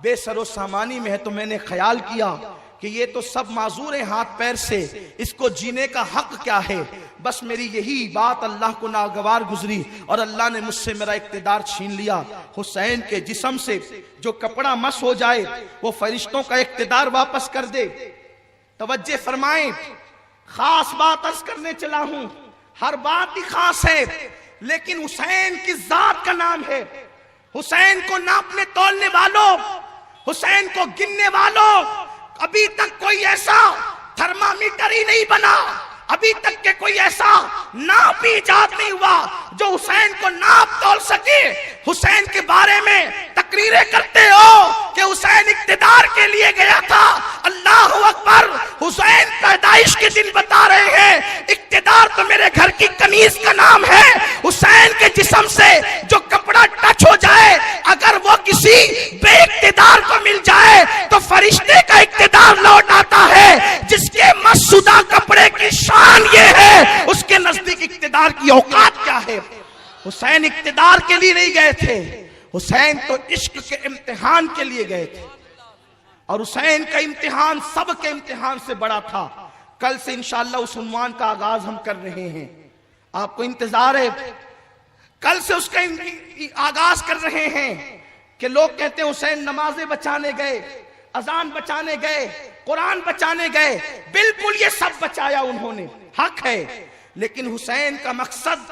بے سر و سامانی میں ہے، تو میں نے خیال کیا کہ یہ تو سب معذور ہیں ہاتھ پیر سے، اس کو جینے کا حق کیا ہے؟ بس میری یہی بات اللہ کو ناگوار گزری اور اللہ نے مجھ سے میرا اقتدار چھین لیا۔ حسین کے جسم سے جو کپڑا مس ہو جائے وہ فرشتوں کا اقتدار واپس کر دے۔ توجہ فرمائیں، خاص بات عرض کرنے چلا ہوں، ہر بات ہی خاص ہے لیکن حسین کی ذات کا نام ہے۔ حسین کو ناپنے تولنے والوں، حسین کو گننے والوں، ابھی تک کوئی ایسا تھرمامیٹر ہی نہیں بنا، ابھی تک کہ کوئی ایسا ناپ ایجاد نہیں ہوا جو حسین کو ناپ تول سکے۔ حسین کے بارے میں تقریریں کرتے ہو کہ حسین اقتدار کے لیے گیا تھا، اللہ اکبر! حسین پیدائش کے دن بتا رہے ہیں اقتدار تو میرے گھر کی کنیز کا نام ہے۔ حسین کے جسم سے جو کپڑا ٹچ ہو جائے اگر وہ کسی بے اقتدار کو مل جائے تو فرشتے کا اقتدار لوٹ آتا ہے۔ جس کے مسودہ کپڑے کی شان یہ ہے اس کے نزدیک اقتدار کی اوقات کیا ہے۔ حسین اقتدار کے لیے نہیں گئے تھے، حسین تو عشق کے امتحان کے لیے گئے تھے، اور حسین کا امتحان سب کے امتحان سے بڑا تھا۔ کل سے انشاءاللہ اس عنوان کا آغاز ہم کر رہے ہیں، آپ کو انتظار ہے؟ کل سے اس کا آغاز کر رہے ہیں کہ لوگ کہتے ہیں حسین نمازیں بچانے گئے، اذان بچانے گئے، قرآن بچانے گئے، بالکل یہ سب بچایا انہوں نے، حق ہے، لیکن حسین کا مقصد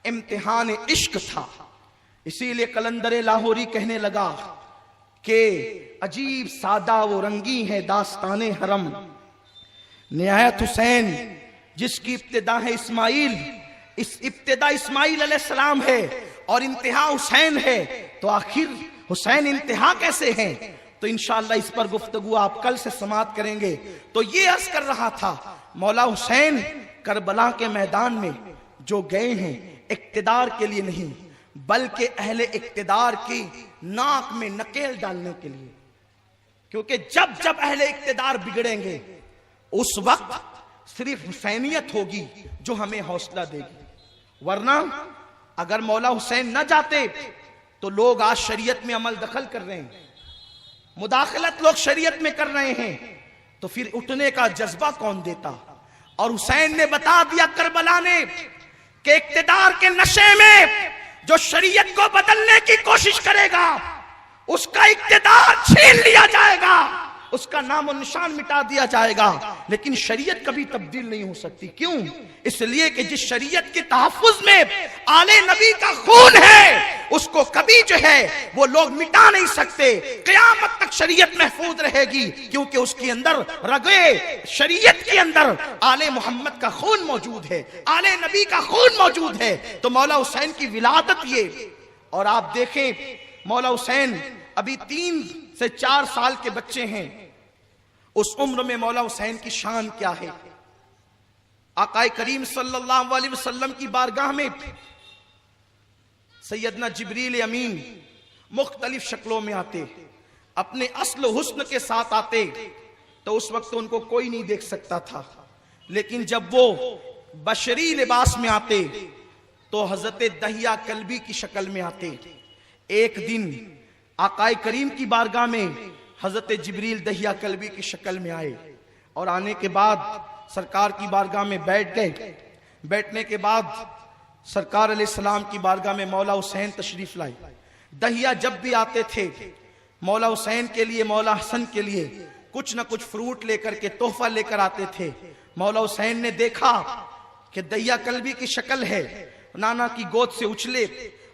امتحان عشق تھا۔ اسی لیے قلندر لاہوری کہنے لگا کہ عجیب سادہ و رنگی ہے داستان حرم، نہایت حسین جس کی ابتدا ہے اسماعیل، اس ابتدا اسماعیل علیہ السلام ہے اور انتہا حسین ہے، تو آخر حسین انتہا کیسے ہیں؟ تو انشاءاللہ اس پر گفتگو آپ کل سے سماعت کریں گے۔ تو یہ عرض کر رہا تھا مولا حسین کربلا کے میدان میں جو گئے ہیں اقتدار کے لیے نہیں بلکہ اہل اقتدار کی ناک میں نکیل ڈالنے کے لیے، کیونکہ جب جب اہل اقتدار بگڑیں گے اس وقت صرف حسینیت ہوگی جو ہمیں حوصلہ دے گی، ورنہ اگر مولا حسین نہ جاتے تو لوگ آج شریعت میں عمل دخل کر رہے ہیں، مداخلت لوگ شریعت میں کر رہے ہیں، تو پھر اٹھنے کا جذبہ کون دیتا؟ اور حسین نے بتا دیا کربلا نے کہ اقتدار کے نشے میں جو شریعت کو بدلنے کی کوشش کرے گا اس کا اقتدار چھین لیا جائے گا، اس کا نام و نشان مٹا دیا جائے گا، لیکن شریعت کبھی تبدیل نہیں ہو سکتی۔ کیوں؟ اس لیے کہ جس شریعت کے تحفظ میں آل نبی کا خون ہے اس کو کبھی جو ہے وہ لوگ مٹا نہیں سکتے، قیامت تک شریعت محفوظ رہے گی، کیونکہ اس کے اندر رگے شریعت کے اندر آل محمد کا خون موجود ہے، آل نبی کا خون موجود ہے۔ تو مولا حسین کی ولادت یہ، اور آپ دیکھیں مولا حسین ابھی 3 سے 4 سال کے بچے ہیں، اس عمر میں مولا حسین کی شان کیا ہے؟ آقا کریم صلی اللہ علیہ وسلم کی بارگاہ میں سیدنا جبریل امین مختلف شکلوں میں آتے، اپنے اصل حسن کے ساتھ آتے، تو اس وقت ان کو کوئی نہیں دیکھ سکتا تھا، لیکن جب وہ بشری لباس میں آتے تو حضرت دہیہ کلبی کی شکل میں آتے۔ ایک دن آقا کریم کی بارگاہ میں حضرت جبریل دہیہ کلبی کی شکل میں آئے، اور آنے کے بعد سرکار کی بارگاہ میں بیٹھ گئے۔ بیٹھنے کے بعد سرکار علیہ السلام کی بارگاہ میں مولا حسین تشریف لائے۔ دہیہ جب بھی آتے تھے مولا حسین کے لیے، مولا حسن کے لیے کچھ نہ کچھ فروٹ لے کر کے، تحفہ لے کر آتے تھے۔ مولا حسین نے دیکھا کہ دہیہ کلبی کی شکل ہے، نانا کی گود سے اچھلے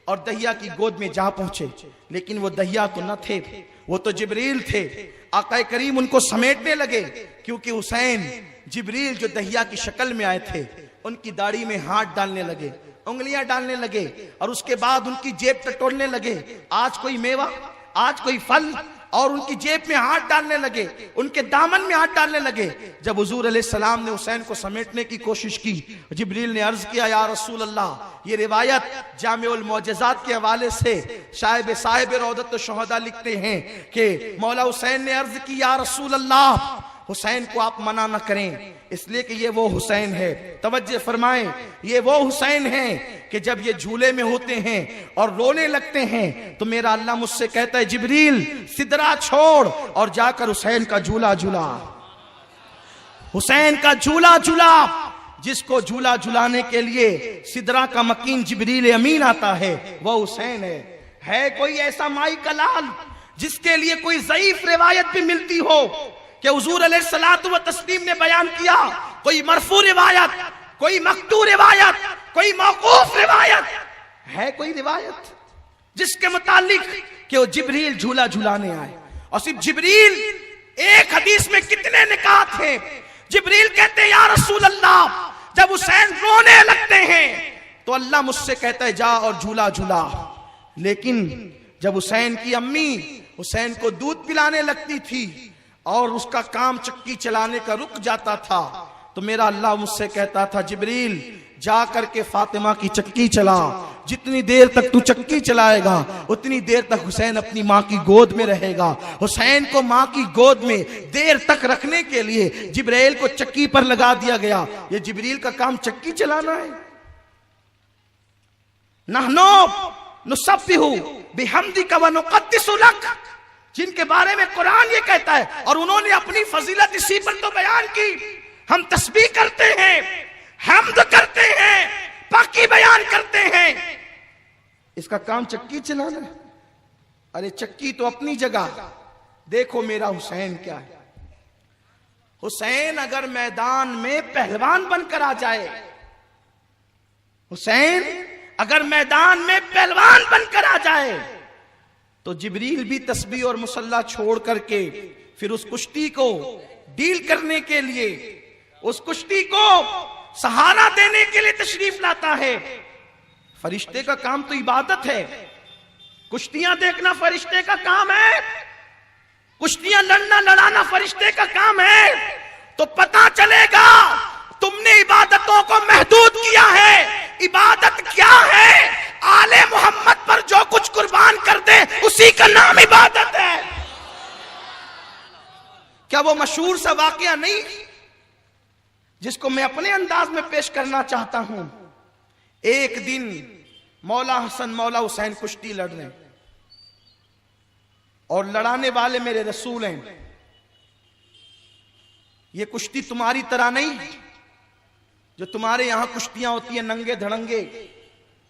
اور دہیہ کی گود میں جا پہنچے، لیکن وہ دہیہ تو نہ تھے، وہ تو جبریل تھے۔ آقا کریم ان کو سمیٹنے لگے، کیونکہ حسین جبریل جو دہیہ کی شکل میں آئے تھے ان کی داڑھی میں ہاتھ ڈالنے لگے، انگلیاں ڈالنے لگے، اور اس کے بعد ان کی جیب ٹٹولنے لگے، آج کوئی میوہ، آج کوئی پھل، اور ان کی جیب میں ہاتھ ڈالنے لگے، ان کے دامن میں ہاتھ ڈالنے لگے۔ جب حضور علیہ السلام نے حسین کو سمیٹنے کی کوشش کی، جبریل نے عرض کیا یا رسول اللہ، یہ روایت جامع المعجزات کے حوالے سے صاحب روضۃ الشہداء لکھتے ہیں کہ مولا حسین نے عرض کی یا رسول اللہ، حسین کو آپ منع نہ کریں، اس لیے کہ یہ وہ حسین ہے، توجہ فرمائیں، یہ وہ حسین ہیں کہ جب یہ جھولے میں ہوتے ہیں اور رونے لگتے ہیں تو میرا اللہ مجھ سے کہتا ہے جبریل سدرہ چھوڑ اور جا کر حسین کا جھولا جھولا، حسین کا جھولا جھولا۔ جس کو جھولا جھلانے کے لیے سدرہ کا مکین جبریل امین آتا ہے وہ حسین ہے کوئی ایسا مائی کا لال جس کے لیے کوئی ضعیف روایت بھی ملتی ہو کہ حضور علیہ الصلوۃ والتسلیم نے بیان کیا، کوئی مرفوع روایت، کوئی مقطوع روایت، کوئی موقوف روایت ہے، کوئی روایت جس کے متعلق کہ وہ جبریل جھولا جھلانے آئے؟ اور صرف جبریل، ایک حدیث میں کتنے نکات ہیں، جبریل کہتے ہیں یا رسول اللہ جب حسین رونے لگتے ہیں تو اللہ مجھ سے کہتا ہے جا اور جھولا جھولا، لیکن جب حسین کی امی حسین کو دودھ پلانے لگتی تھی اور اس کا کام چکی چلانے کا رک جاتا تھا تو میرا اللہ مجھ سے کہتا تھا جبریل جا کر کے فاطمہ کی چکی چلا، جتنی دیر تک تو چکی چلائے گا اتنی دیر تک حسین اپنی ماں کی گود میں رہے گا۔ حسین کو ماں کی گود میں دیر تک رکھنے کے لیے جبریل کو چکی پر لگا دیا گیا۔ یہ جبریل کا کام چکی چلانا ہے؟ نحنو نسبح بحمدک ونقدس لک، جن کے بارے میں قرآن یہ کہتا ہے، اور انہوں نے اپنی فضیلت اسی پر تو بیان کی، ہم تسبیح کرتے ہیں، حمد کرتے ہیں، پاکی بیان کرتے ہیں، اس کا کام چکی چلانا ہے؟ ارے چکی تو اپنی جگہ، دیکھو میرا حسین کیا ہے۔ حسین اگر میدان میں پہلوان بن کر آ جائے، حسین اگر میدان میں پہلوان بن کر آ جائے تو جبریل بھی تسبیح اور مصلی چھوڑ کر کے پھر اس کشتی کو ڈیل کرنے کے لیے، اس کشتی کو سہارا دینے کے لیے تشریف لاتا ہے۔ فرشتے کا کام تو عبادت ہے، کشتیاں دیکھنا فرشتے کا کام ہے، کشتیاں لڑنا لڑانا فرشتے کا کام ہے، تو پتا چلے گا تم نے عبادتوں کو محدود کیا ہے۔ عبادت کیا ہے؟ آل محمد پر جو کچھ قربان کر دے اسی کا نام عبادت ہے۔ کیا وہ مشہور سا واقعہ نہیں جس کو میں اپنے انداز میں پیش کرنا چاہتا ہوں؟ ایک دن مولا حسن مولا حسین کشتی لڑ رہے ہیں اور لڑانے والے میرے رسول ہیں۔ یہ کشتی تمہاری طرح نہیں جو تمہارے یہاں کشتیاں ہوتی ہیں ننگے دھڑنگے،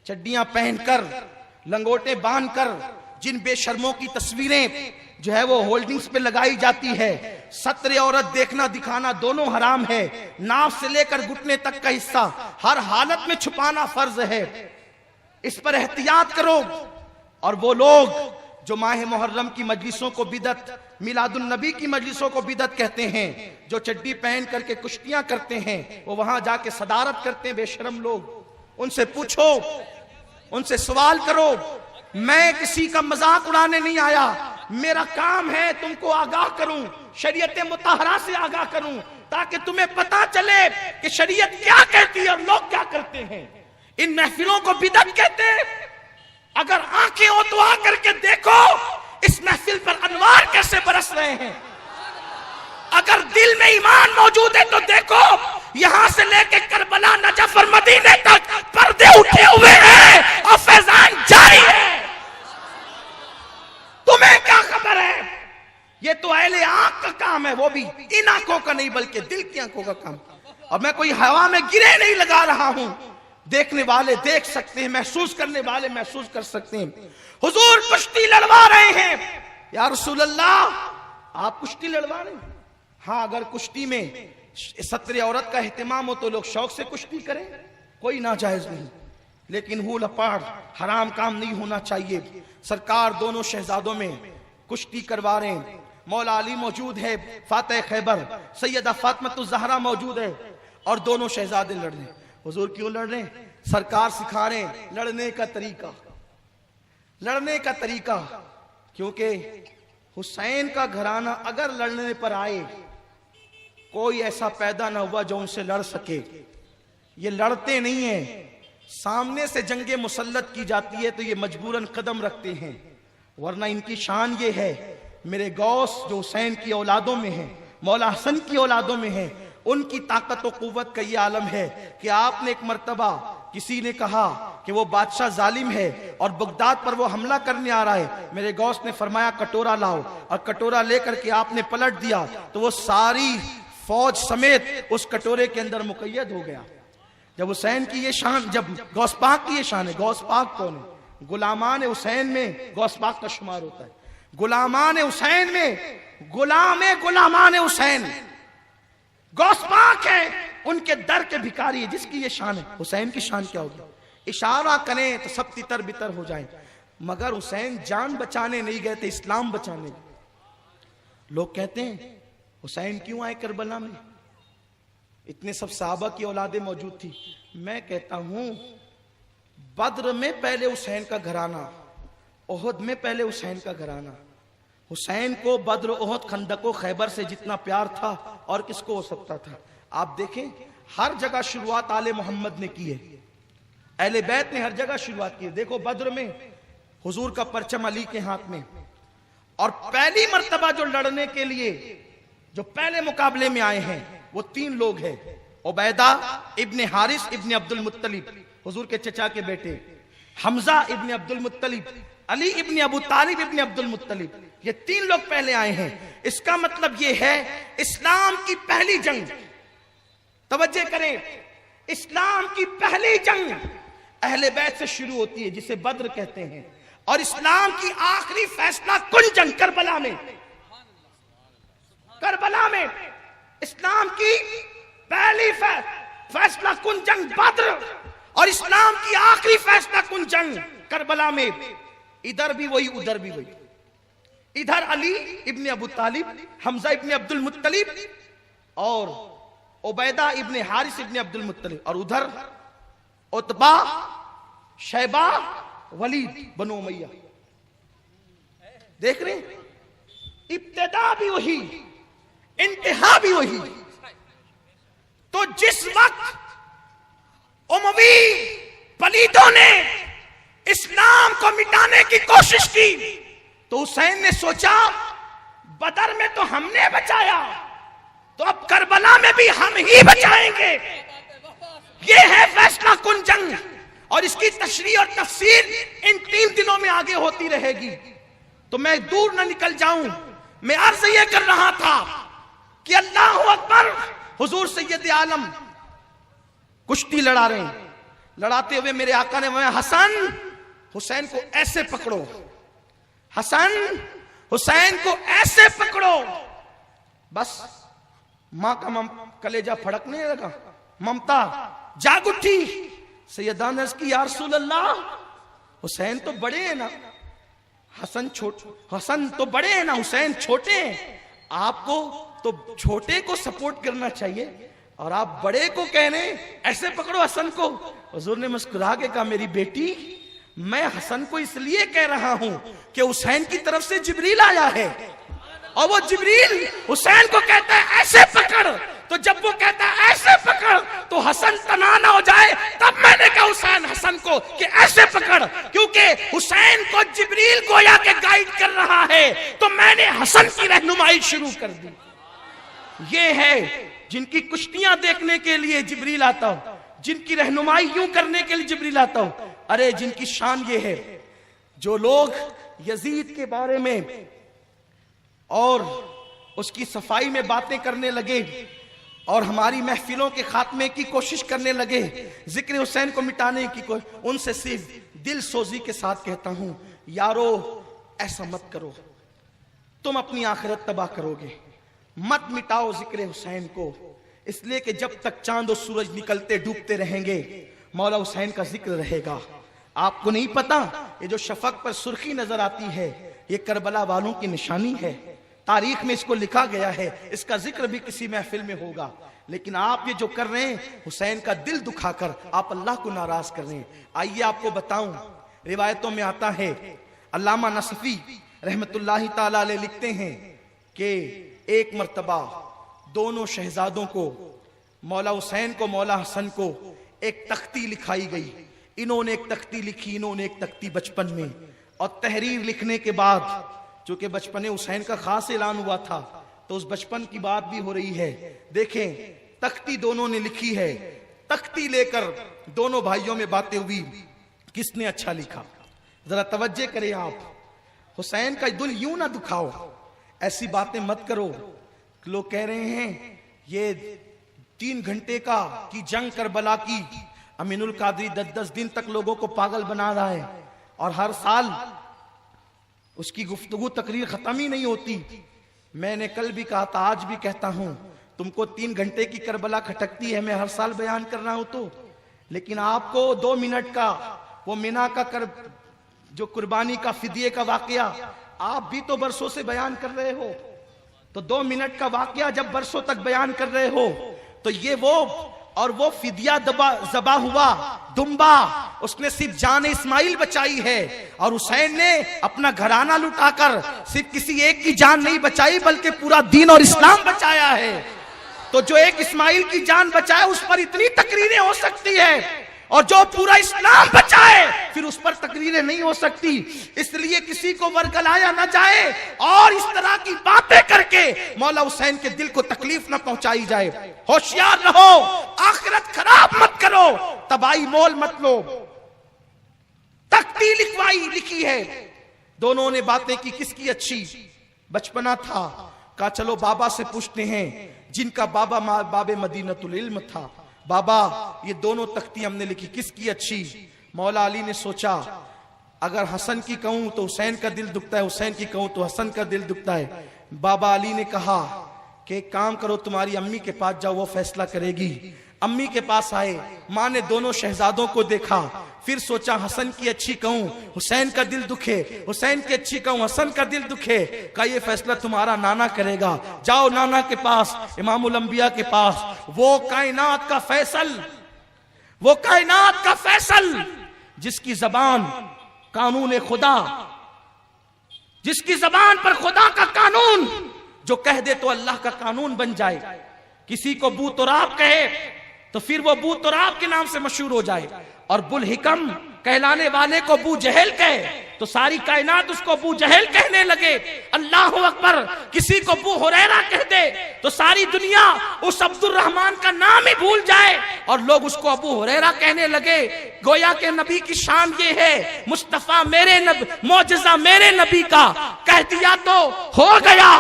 چڈیاں پہن کر، لنگوٹے باندھ کر، جن بے شرموں کی تصویریں جو ہے وہ ہولڈنگز پہ لگائی جاتی ہے۔ ستر عورت دیکھنا دکھانا دونوں حرام ہے، ناف سے لے کر گھٹنے تک کا حصہ ہر حالت میں چھپانا فرض ہے، اس پر احتیاط کرو۔ اور وہ لوگ جو ماہ محرم کی مجلسوں کو بدعت، میلاد النبی کی مجلسوں کو بدعت کہتے ہیں، جو چڈی پہن کر کے کشتیاں کرتے ہیں، وہ وہاں جا کے صدارت کرتے ہیں بے شرم لوگ، ان سے پوچھو، ان سے سوال کرو۔ میں کسی کا مذاق اڑانے نہیں آیا، میرا کام ہے تم کو آگاہ کروں، شریعت مطہرہ سے آگاہ کروں، تاکہ تمہیں پتا چلے کہ شریعت کیا کہتی ہے اور لوگ کیا کرتے ہیں۔ ان محفلوں کو بدعت کہتے ہیں، اگر آنکھیں ہو تو آ کر کے دیکھو اس محفل پر انوار کیسے برس رہے ہیں، اگر دل میں ایمان موجود ہے تو دیکھو یہاں سے لے کے کربلا، نجف اور مدینے تک پردے اٹھے ہوئے ہیں اور فیضان جاری ہے. تمہیں کیا خبر ہے؟ یہ تو اہل آنکھ کا کام ہے، وہ بھی ان آنکھوں کا نہیں بلکہ دل کی آنکھوں کا کام. اور میں کوئی ہوا میں گرے نہیں لگا رہا ہوں، دیکھنے والے دیکھ سکتے ہیں، محسوس کرنے والے محسوس کر سکتے ہیں. حضور کشتی لڑوا رہے ہیں. یا رسول اللہ آپ کشتی لڑوا رہے ہیں؟ ہاں اگر کشتی میں ستر عورت کا اہتمام ہو تو لوگ شوق سے کشتی کریں، کوئی ناجائز نہیں، لیکن ہول پاڑ حرام کام نہیں ہونا چاہیے. سرکار دونوں شہزادوں میں کشتی کروا رہے ہیں. مولا علی موجود ہے فاتح خیبر، سیدہ فاطمہ الزہرا موجود ہے اور دونوں شہزادے لڑ رہے ہیں. حضور کیوں لڑ رہے ہیں؟ سرکار سکھا رہے ہیں لڑنے کا طریقہ، لڑنے کا طریقہ. کیونکہ حسین کا گھرانہ اگر لڑنے پر آئے کوئی ایسا پیدا نہ ہوا جو ان سے لڑ سکے. یہ لڑتے نہیں ہیں، سامنے سے جنگ مسلط کی جاتی ہے تو یہ مجبوراً قدم رکھتے ہیں، ورنہ ان کی شان یہ ہے میرے غوث جو حسین کی اولادوں میں ہیں، مولا حسن کی اولادوں میں ہیں، ان کی طاقت و قوت کا یہ عالم ہے کہ آپ نے ایک مرتبہ کسی نے کہا کہ وہ بادشاہ ظالم ہے اور بغداد پر وہ حملہ کرنے آ رہا ہے، میرے غوث نے فرمایا کٹورا لاؤ، اور کٹورا لے کر کے آپ نے پلٹ دیا تو وہ ساری فوج سمیت اس کٹورے کے اندر مقید ہو گیا. جب حسین کی یہ شان، جب غوث پاک کی یہ شان ہے. غوث پاک کون ہے؟ غلامان حسین میں غوث پاک کا شمار ہوتا ہے. غلامان حسین میں غلامان حسین غوث پاک ہے، ان کے در کے بھکاری ہے جس کی یہ شان ہے. حسین کی شان کیا ہوگی؟ اشارہ کریں تو سب تتر بتر ہو جائیں. مگر حسین جان بچانے نہیں گئے تھے، اسلام بچانے. لوگ کہتے ہیں حسین کیوں آئے کربلا میں؟ اتنے سب صحابہ کی اولادیں موجود تھی. میں کہتا ہوں بدر میں پہلے حسین کا گھرانہ، احد میں پہلے حسین کا گھرانہ. حسین کو بدر، احد، خندق و خیبر سے جتنا پیار تھا اور کس کو ہو سکتا تھا. آپ دیکھیں ہر جگہ شروعات آل محمد نے کی ہے، اہل بیت نے ہر جگہ شروعات کی ہے. دیکھو بدر میں حضور کا پرچم علی کے ہاتھ میں، اور پہلی مرتبہ جو لڑنے کے لیے جو پہلے مقابلے میں آئے ہیں وہ 3 لوگ ہیں. عبیدہ ابن حارث ابن عبد المطلب، حضور کے چچا کے بیٹے، حمزہ ابن عبد المطلب، علی ابن ابو طالب ابن عبد المطلب. یہ 3 لوگ پہلے آئے ہیں. اس کا مطلب یہ ہے اسلام کی پہلی جنگ، توجہ کریں، اسلام کی پہلی جنگ اہل بیت سے شروع ہوتی ہے جسے بدر کہتے ہیں، اور اسلام کی آخری فیصلہ کن جنگ کربلا میں اسلام کی پہلی فیصلہ کن جنگ بدر، اور اسلام کی آخری فیصلہ کن جنگ کربلا میں. ادھر بھی وہی ادھر بھی وہی، ادھر علی ابن ابو طالب، حمزہ ابن عبد المطلب اور عبیدہ ابن حارث ابن عبد المطلب، اور ادھر عتبہ، شیبہ، ولید بنو امیہ. دیکھ رہے ہیں ابتدا بھی وہی انتہا بھی وہی. تو جس وقت اموی پلیدوں نے اسلام کو مٹانے کی کوشش کی تو حسین نے سوچا بدر میں تو ہم نے بچایا تو اب کربلا میں بھی ہم ہی بچائیں گے. یہ ہے فیصلہ کن جنگ، اور اس کی تشریح اور تفسیر ان 3 دنوں میں آگے ہوتی رہے گی. تو میں دور نہ نکل جاؤں، میں عرض یہ کر رہا تھا کہ اللہ اکبر، حضور سید عالم کشتی لڑا رہے ہیں. لڑاتے ہوئے میرے آقا نے فرمایا حسن حسین کو ایسے پکڑو، حسن حسین کو ایسے پکڑو. بس ماں کا کلیجہ پھڑکنے لگا، ممتا جاگ اٹھی. سیدہ نے عرض کی یا رسول اللہ حسین تو بڑے ہیں نا، حسن تو بڑے ہیں نا، حسین چھوٹے ہیں، آپ کو تو چھوٹے کو سپورٹ کرنا چاہیے اور آپ بڑے کو کہنے ایسے پکڑو حسن کو. حضور نے مسکرا کے کہا میری بیٹی میں حسن کو اس لیے کہہ رہا ہوں کہ حسین کی طرف سے جبریل آیا ہے اور وہ جبریل حسین کو کہتا ہے ایسے پکڑ، تو جب وہ کہتا ہے ایسے پکڑ تو حسن تنا نہ ہو جائے. تب میں نے کہا حسن کو کہ ایسے پکڑ، کیونکہ حسین کو جبریل گویا کہ گائیڈ کر رہا ہے، تو میں نے حسن کی رہنمائی شروع کر دی. یہ ہے جن کی کشتیاں دیکھنے کے لیے جبریل آتا ہو، جن کی رہنمائی یوں کرنے کے لیے جبریل آتا ہو. ارے جن کی شان یہ ہے، جو لوگ یزید کے بارے میں اور اس کی صفائی میں باتیں کرنے لگے اور ہماری محفلوں کے خاتمے کی کوشش کرنے لگے، ذکر حسین کو مٹانے کی کوشش، ان سے صرف دل سوزی کے ساتھ کہتا ہوں یارو ایسا مت کرو، تم اپنی آخرت تباہ کرو گے. مت مٹاؤ ذکر حسین کو، اس لیے کہ جب تک چاند و سورج نکلتے ڈوبتے رہیں گے مولا حسین کا ذکر رہے گا. آپ کو نہیں پتا یہ جو شفق پر سرخی نظر آتی ہے یہ کربلا والوں کی نشانی ہے، تاریخ میں اس کو لکھا گیا ہے، اس کا ذکر بھی کسی محفل میں ہوگا. لیکن آپ یہ جو کر رہے ہیں حسین کا دل دکھا کر آپ اللہ کو ناراض کر رہے ہیں. آئیے آپ کو بتاؤں، روایتوں میں آتا ہے، علامہ نصفی رحمت اللہ تعالی علیہ لکھتے ہیں کہ ایک مرتبہ دونوں شہزادوں کو، مولا حسین کو مولا حسن کو، ایک تختی لکھائی گئی. انہوں نے ایک تختی لکھی، انہوں نے ایک تختی بچپن میں، اور تحریر لکھنے کے بعد چونکہ بچپن حسین کا خاص اعلان ہوا تھا تو اس بچپن کی بات بھی ہو رہی ہے. دیکھیں تختی دونوں نے لکھی ہے، تختی لے کر دونوں بھائیوں میں باتیں ہوئی کس نے اچھا لکھا. ذرا توجہ کریں آپ، حسین کا دل یوں نہ دکھاؤ، ایسی باتیں مت کرو. لوگ کہہ رہے ہیں یہ 3 گھنٹے کی جنگ کربلا کی، امین القادری 10 دن تک لوگوں کو پاگل بنا رہا ہے اور ہر سال اس کی گفتگو تقریر ختم ہی نہیں ہوتی. میں نے کل بھی کہا تھا، آج بھی کہتا ہوں، تم کو 3 گھنٹے کی کربلا کھٹکتی ہے، میں ہر سال بیان کر رہا ہوں تو، لیکن آپ کو 2 منٹ کا وہ مینا کا جو قربانی کا فدیے کا واقعہ آپ بھی تو برسوں سے بیان کر رہے ہو، تو 2 منٹ کا واقعہ جب برسوں تک بیان کر رہے ہو تو یہ وہ فدیہ ذبح ہوا دمبا، اس نے صرف جان اسماعیل بچائی ہے، اور حسین نے اپنا گھرانہ لٹا کر صرف کسی ایک کی جان نہیں بچائی بلکہ پورا دین اور اسلام بچایا ہے. تو جو ایک اسماعیل کی جان بچائے اس پر اتنی تقریریں ہو سکتی ہے، اور جو پورا اسلام بچائے پھر اس پر تقریریں نہیں ہو سکتی. اس لیے کسی کو ورگلایا نہ جائے اور اس طرح کی باتیں کر کے مولا حسین کے دل کو تکلیف نہ پہنچائی جائے. ہوشیار رہو، آخرت خراب مت کرو، تباہی مول مت لو. تختی لکھی ہے، دونوں نے باتیں کی، کس کی اچھی؟ بچپنا تھا، کہا چلو بابا سے پوچھتے ہیں، جن کا باب مدینۃ العلم تھا. بابا یہ دونوں تختی ہم نے لکھی، کس کی اچھی؟ مولا علی نے سوچا اگر حسن کی کہوں تو حسین کا دل دکھتا ہے، حسین کی کہوں تو حسن کا دل دکھتا ہے. بابا علی نے کہا کہ ایک کام کرو، تمہاری امی کے پاس جاؤ، وہ فیصلہ کرے گی. امی کے پاس آئے، ماں نے دونوں شہزادوں کو دیکھا، پھر سوچا حسن کی اچھی کہوں حسین کا دل دکھے، حسین کی اچھی کہوں حسن کا دل دکھے. کہا یہ فیصلہ تمہارا نانا کرے گا، جاؤ نانا کے پاس، امام الانبیاء کے پاس. وہ کائنات کا فیصل جس کی زبان قانون خدا، جس کی زبان پر خدا کا قانون، جو کہہ دے تو اللہ کا قانون بن جائے. کسی کو بو تراب کہے تو پھر وہ بو تراب کے نام سے مشہور ہو جائے، اور بوالحکم کہلانے والے کو بو جہل کہے تو ساری کائنات اس کو بو جہل کہنے لگے. اللہ اکبر، کسی کو بو ہریرہ کہہ دے تو ساری دنیا اس عبد الرحمن کا نام ہی بھول جائے اور لوگ اس کو ابو ہریرہ کہنے لگے. گویا کہ نبی کی شان یہ ہے، مصطفیٰ میرے نبی، معجزہ میرے نبی کا، کہہ دیا تو ہو گیا.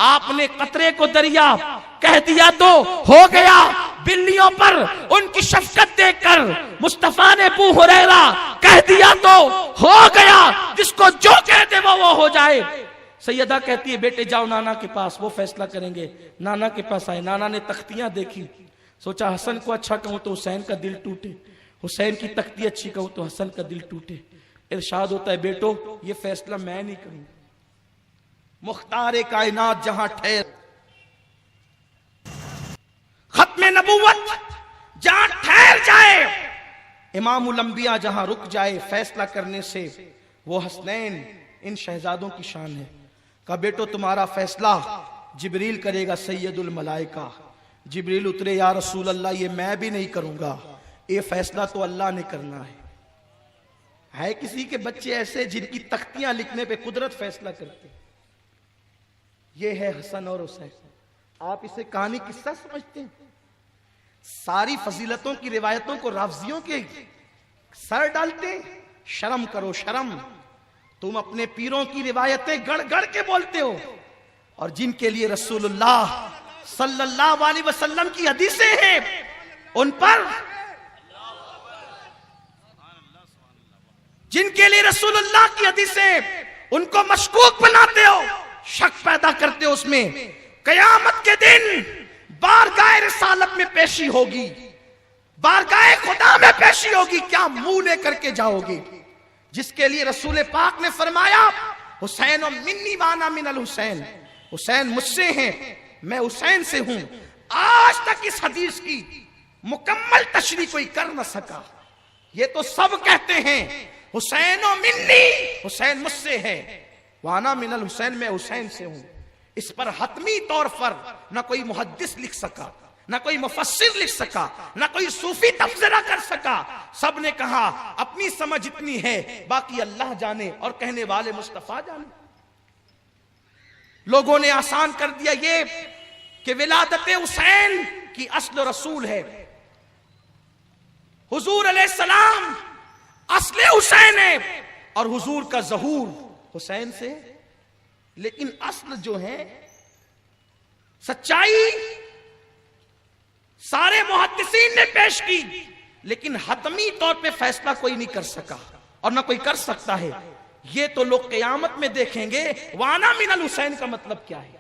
آپ نے قطرے کو دریا کہہ دیا تو ہو گیا. بلیوں پر ان کی شفقت دیکھ کر مصطفیٰ نے ابو ہریرہ کہہ دیا تو ہو گیا. جس کو جو کہہ دے وہ ہو جائے. سیدہ کہتی ہے بیٹے جاؤ نانا کے پاس، وہ فیصلہ کریں گے. نانا کے پاس آئے، نانا نے تختیاں دیکھی، سوچا حسن کو اچھا کہوں تو حسین کا دل ٹوٹے، حسین کی تختی اچھی کہوں تو حسن کا دل ٹوٹے. ارشاد ہوتا ہے بیٹو یہ فیصلہ میں نہیں کروں، مختار کائنات جہاں ٹھہر، ختم نبوت جہاں ٹھہر جائے، امام الانبیاء جہاں رک جائے فیصلہ کرنے سے، وہ حسنین ان شہزادوں کی شان ہے. کہا بیٹو تمہارا فیصلہ جبریل کرے گا سید الملائکہ. جبریل اترے، یا رسول اللہ یہ میں بھی نہیں کروں گا، یہ فیصلہ تو اللہ نے کرنا ہے کسی کے بچے ایسے جن کی تختیاں لکھنے پہ قدرت فیصلہ کرتے. یہ ہے حسن اور حسین. آپ اسے کہانی قصہ سمجھتے ہیں؟ ساری فضیلتوں کی روایتوں کو رافضیوں کے سر ڈالتے ہیں؟ شرم کرو شرم. تم اپنے پیروں کی روایتیں گڑ گڑ کے بولتے ہو، اور جن کے لیے رسول اللہ صلی اللہ علیہ وسلم کی حدیثیں ہیں ان پر، جن کے لیے رسول اللہ کی حدیثیں ان کو مشکوک بناتے ہو، شک پیدا کرتے ہو اس میں. قیامت کے دن بارگاہ رسالت میں پیشی ہوگی، بارگاہ خدا میں پیشی ہوگی، کیا منہ لے کر کے جاؤ گے؟ جس کے لیے رسول پاک نے فرمایا حسین منی وانا من الحسین، حسین مجھ سے ہیں میں حسین سے ہوں. آج تک اس حدیث کی مکمل تشریح کوئی کر نہ سکا. یہ تو سب کہتے ہیں حسین و منی، حسین مجھ سے ہے، وانا من الحسین، میں حسین سے ہوں. اس پر حتمی طور پر نہ کوئی محدث لکھ سکا، نہ کوئی مفسر لکھ سکا، نہ کوئی صوفی تبصرہ کر سکا. سب نے کہا اپنی سمجھ اتنی ہے، باقی اللہ جانے اور کہنے والے مصطفیٰ جانے. لوگوں نے آسان کر دیا یہ کہ ولادت حسین کی اصل رسول ہے، حضور علیہ السلام اصل حسین ہے اور حضور کا ظہور حسین سے. لیکن اصل جو ہے سچائی سارے محدثین نے پیش کی، لیکن حتمی طور پہ فیصلہ کوئی نہیں کر سکا اور نہ کوئی کر سکتا ہے. یہ تو لوگ قیامت میں دیکھیں گے وانا من الحسین کا مطلب کیا ہے.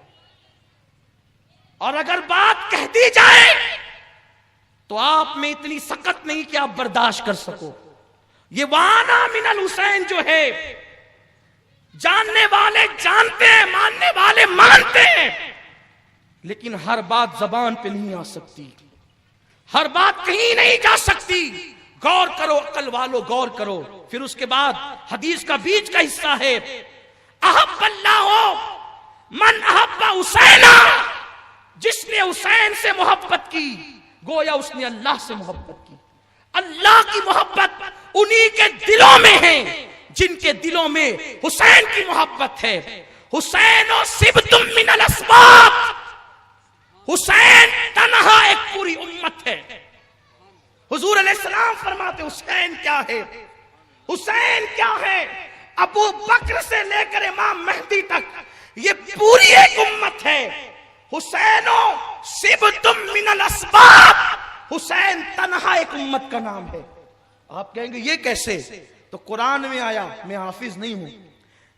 اور اگر بات کہہ دی جائے تو آپ میں اتنی سخت نہیں کہ آپ برداشت کر سکو. یہ وانا من الحسین جو ہے جاننے والے جانتے ہیں، ماننے والے مانتے ہیں، لیکن ہر بات زبان پہ نہیں آ سکتی، ہر بات کہیں نہیں جا سکتی. غور کرو عقل والو، غور کرو. پھر اس کے بعد حدیث کا بیچ کا حصہ ہے احب اللہ من احب حسین، جس نے حسین سے محبت کی گویا اس نے اللہ سے محبت کی. اللہ کی محبت انہی کے دلوں میں ہے جن کے دلوں میں حسین کی محبت ہے. حسین و سبتم من الاسباب، حسین تنہا ایک پوری امت ہے. حضور علیہ السلام فرماتے حسین کیا ہے، حسین کیا ہے؟ ابو بکر سے لے کر امام مہدی تک یہ پوری ایک امت ہے. حسین و سبتم من الاسباب، حسین تنہا ایک امت کا نام ہے. آپ کہیں گے یہ کیسے؟ تو قرآن میں آیا، میں حافظ نہیں ہوں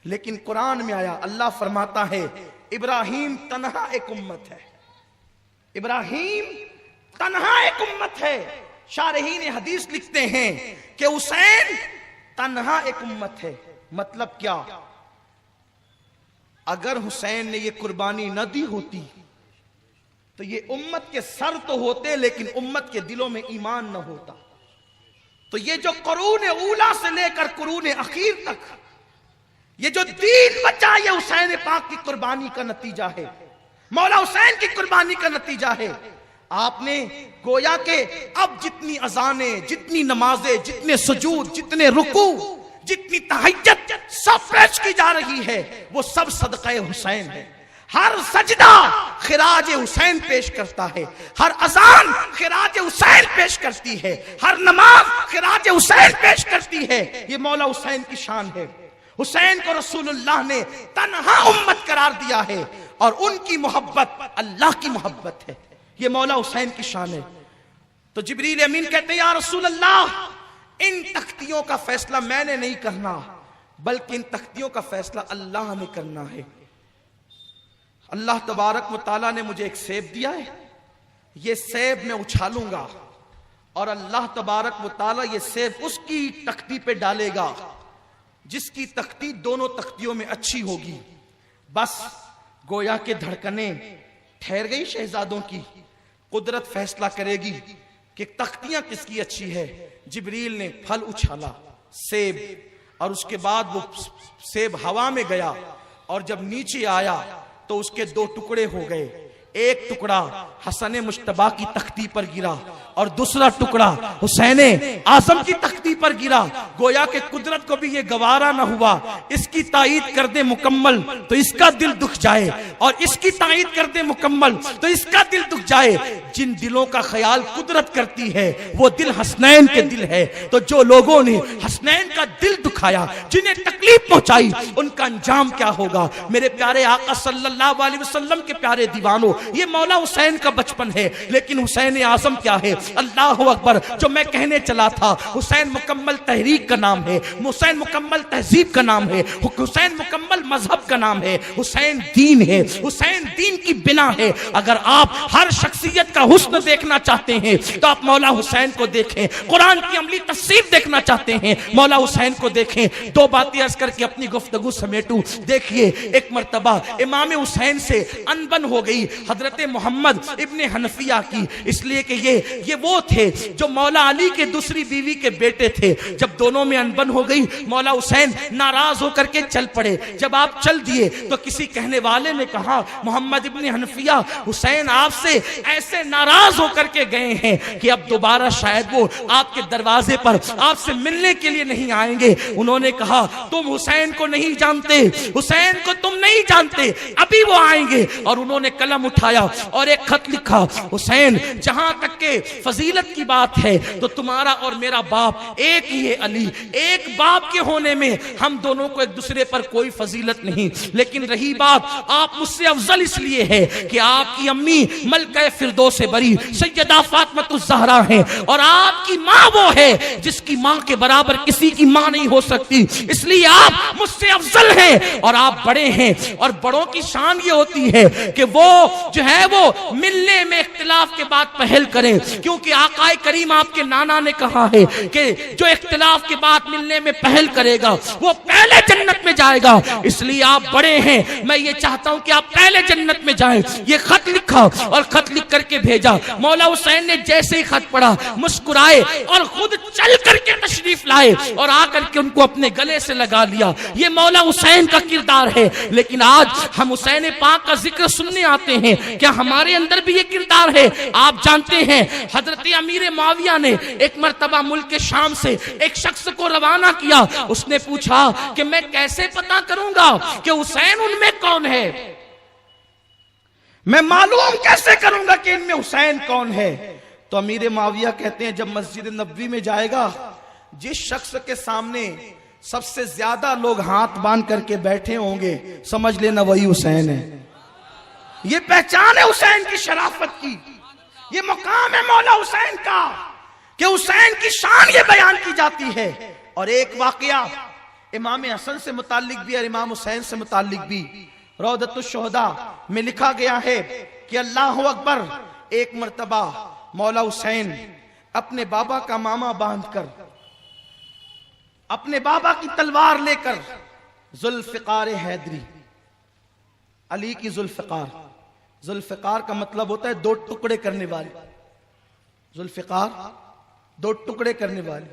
لیکن قرآن میں آیا، اللہ فرماتا ہے ابراہیم تنہا ایک امت ہے، ابراہیم تنہا ایک امت ہے. شارحین حدیث لکھتے ہیں کہ حسین تنہا ایک امت ہے. مطلب کیا؟ اگر حسین نے یہ قربانی نہ دی ہوتی تو یہ امت کے سر تو ہوتے لیکن امت کے دلوں میں ایمان نہ ہوتا. تو یہ جو قرون اولا سے لے کر قرون اخیر تک یہ جو دین بچا یہ حسین پاک کی قربانی کا نتیجہ ہے، مولا حسین کی قربانی کا نتیجہ ہے. آپ نے گویا کہ اب جتنی اذانیں، جتنی نمازیں، جتنے سجود، جتنے رکوع، جتنی تہجد سب پیش کی جا رہی ہے وہ سب صدقہ حسین ہے. ہر سجدہ خراج حسین پیش کرتا ہے، ہر اذان خراج حسین پیش کرتی ہے، ہر نماز خراج حسین پیش کرتی ہے. یہ مولا حسین کی شان ہے. حسین کو رسول اللہ نے تنہا امت قرار دیا ہے اور ان کی محبت اللہ کی محبت ہے. یہ مولا حسین کی شان ہے. تو جبریل امین کہتے ہیں یا رسول اللہ ان تختیوں کا فیصلہ میں نے نہیں کرنا بلکہ ان تختیوں کا فیصلہ اللہ نے کرنا ہے. اللہ تبارک و تعالیٰ نے مجھے ایک سیب دیا ہے، یہ سیب میں اچھالوں گا اور اللہ تبارک و تعالیٰ یہ سیب اس کی تختی پہ ڈالے گا جس کی تختی دونوں تختیوں میں اچھی ہوگی. بس گویا کہ دھڑکنیں ٹھہر گئی شہزادوں کی. قدرت فیصلہ کرے گی کہ تختیاں کس کی اچھی ہے. جبریل نے پھل اچھالا سیب، اور اس کے بعد وہ سیب ہوا میں گیا اور جب نیچے آیا تو اس کے دو ٹکڑے ہو گئے. ایک ٹکڑا حسن مجتبی کی تختی پر گرا اور دوسرا ٹکڑا حسین اعظم کی تختی پر گرا، گویا کہ قدرت کو بھی یہ گوارا نہ ہوا اس کی تائید کر دے مکمل تو اس کا دل دکھ جائے، اور اس کی تائید کر دے مکمل تو اس کا دل دکھ جائے۔ جن دلوں کا خیال قدرت کرتی ہے وہ دل حسنین کے دل ہے، تو جو لوگوں نے حسنین کا دل دکھایا، جنہیں تکلیف پہنچائی، ان کا انجام کیا ہوگا؟ میرے پیارے آقا صلی اللہ علیہ وسلم کے پیارے دیوانوں، یہ مولا حسین کا بچپن ہے، لیکن حسین اعظم کیا ہے؟ اللہ اکبر، جو میں کہنے چلا تھا، حسین مکمل تحریک کا نام ہے، حسین مکمل تہذیب کا نام ہے، حسین مکمل مذہب کا نام ہے، حسین دین ہے، حسین دین کی بنا ہے۔ اگر آپ ہر شخصیت کا حسن دیکھنا چاہتے ہیں تو آپ مولا حسین کو دیکھیں، قرآن کی عملی تفسیر دیکھنا چاہتے ہیں مولا حسین کو دیکھیں۔ دو باتیں عرض کر کے اپنی گفتگو سمیٹوں۔ دیکھیے، ایک مرتبہ امام حسین سے انبن ہو گئی حضرت محمد ابن حنفیہ کی، اس لیے کہ یہ وہ تھے جو مولا علی کے دوسری بیوی کے بیٹے تھے۔ جب دونوں میں انبن ہو گئی، مولا حسین ناراض ہو کر کے چل پڑے۔ جب آپ چل دیے تو کسی کہنے والے نے کہا، محمد ابن حنفیہ، حسین آپ سے ایسے ناراض ہو کر کے گئے ہیں کہ اب دوبارہ شاید وہ آپ کے دروازے پر آپ سے ملنے کے لیے نہیں آئیں گے۔ انہوں نے کہا، تم حسین کو نہیں جانتے، حسین کو تم نہیں جانتے، ابھی وہ آئیں گے۔ اور انہوں نے قلم اٹھایا اور ایک خط لکھا، حسین، جہاں تک کہ فضیلت کی بات ہے تو تمہارا اور میرا باپ ایک ہی ہے علی، ایک باپ کے ہونے میں ہم دونوں کو ایک دوسرے پر کوئی فضیلت نہیں، لیکن رہی بات، آپ مجھ سے افضل اس لیے ہے کہ آپ کی امی ملکہ فردوس بری سیدہ فاطمۃ الزہرا ہیں، اور آپ کی ماں وہ ہے جس کی ماں کے برابر کسی کی ماں نہیں ہو سکتی، اس لیے آپ مجھ سے افضل ہیں اور آپ بڑے ہیں۔ اور بڑوں کی شان یہ ہوتی ہے کہ وہ جو ہے وہ ملنے میں اختلاف کے بعد پہل کریں، کیونکہ آقا کریم آپ کے نانا نے کہا ہے کہ جو اختلاف کے بعد ملنے میں پہل کرے گا وہ پہلے جنت میں جائے گا، اس لیے آپ بڑے ہیں، میں یہ چاہتا ہوں کہ آپ پہلے جنت میں جائیں۔ یہ خط لکھا اور خط لکھ کر کے بھیجا۔ مولا حسین نے جیسے ہی خط پڑھا مسکرائے اور خود چل کر کے تشریف لائے اور آ کر کے ان کو اپنے گلے سے لگا لیا۔ یہ مولا حسین کا کردار ہے، لیکن آج ہم حسین پاک کا ذکر سننے آتے ہیں، کیا ہمارے اندر بھی یہ کردار ہے؟ آپ جانتے ہیں حضرت امیر معاویہ نے ایک مرتبہ ملک شام سے ایک شخص کو روانہ کیا، اس نے پوچھا کہ میں کیسے پتا کروں گا کہ حسین ان میں کون ہے، میں معلوم کیسے کروں گا کہ ان میں حسین کون ہے؟ تو امیر معاویہ کہتے ہیں، جب مسجد نبوی میں جائے گا، جس شخص کے سامنے سب سے زیادہ لوگ ہاتھ باندھ کر کے بیٹھے ہوں گے، سمجھ لینا وہی حسین ہے۔ یہ پہچان ہے حسین کی شرافت کی، یہ مقام ہے مولا حسین کا کہ حسین کی شان یہ بیان کی جاتی ہے۔ اور ایک واقعہ امام حسن سے متعلق بھی اور امام حسین سے متعلق بھی روضۃ الشہداء میں لکھا گیا ہے کہ اللہ اکبر، ایک مرتبہ مولا حسین اپنے بابا کا ماما باندھ کر، اپنے بابا کی تلوار لے کر، ذوالفقار حیدری، علی کی ذوالفقار، ذوالفقار کا مطلب ہوتا ہے دو ٹکڑے کرنے والے، ذوالفقار دو ٹکڑے کرنے والے،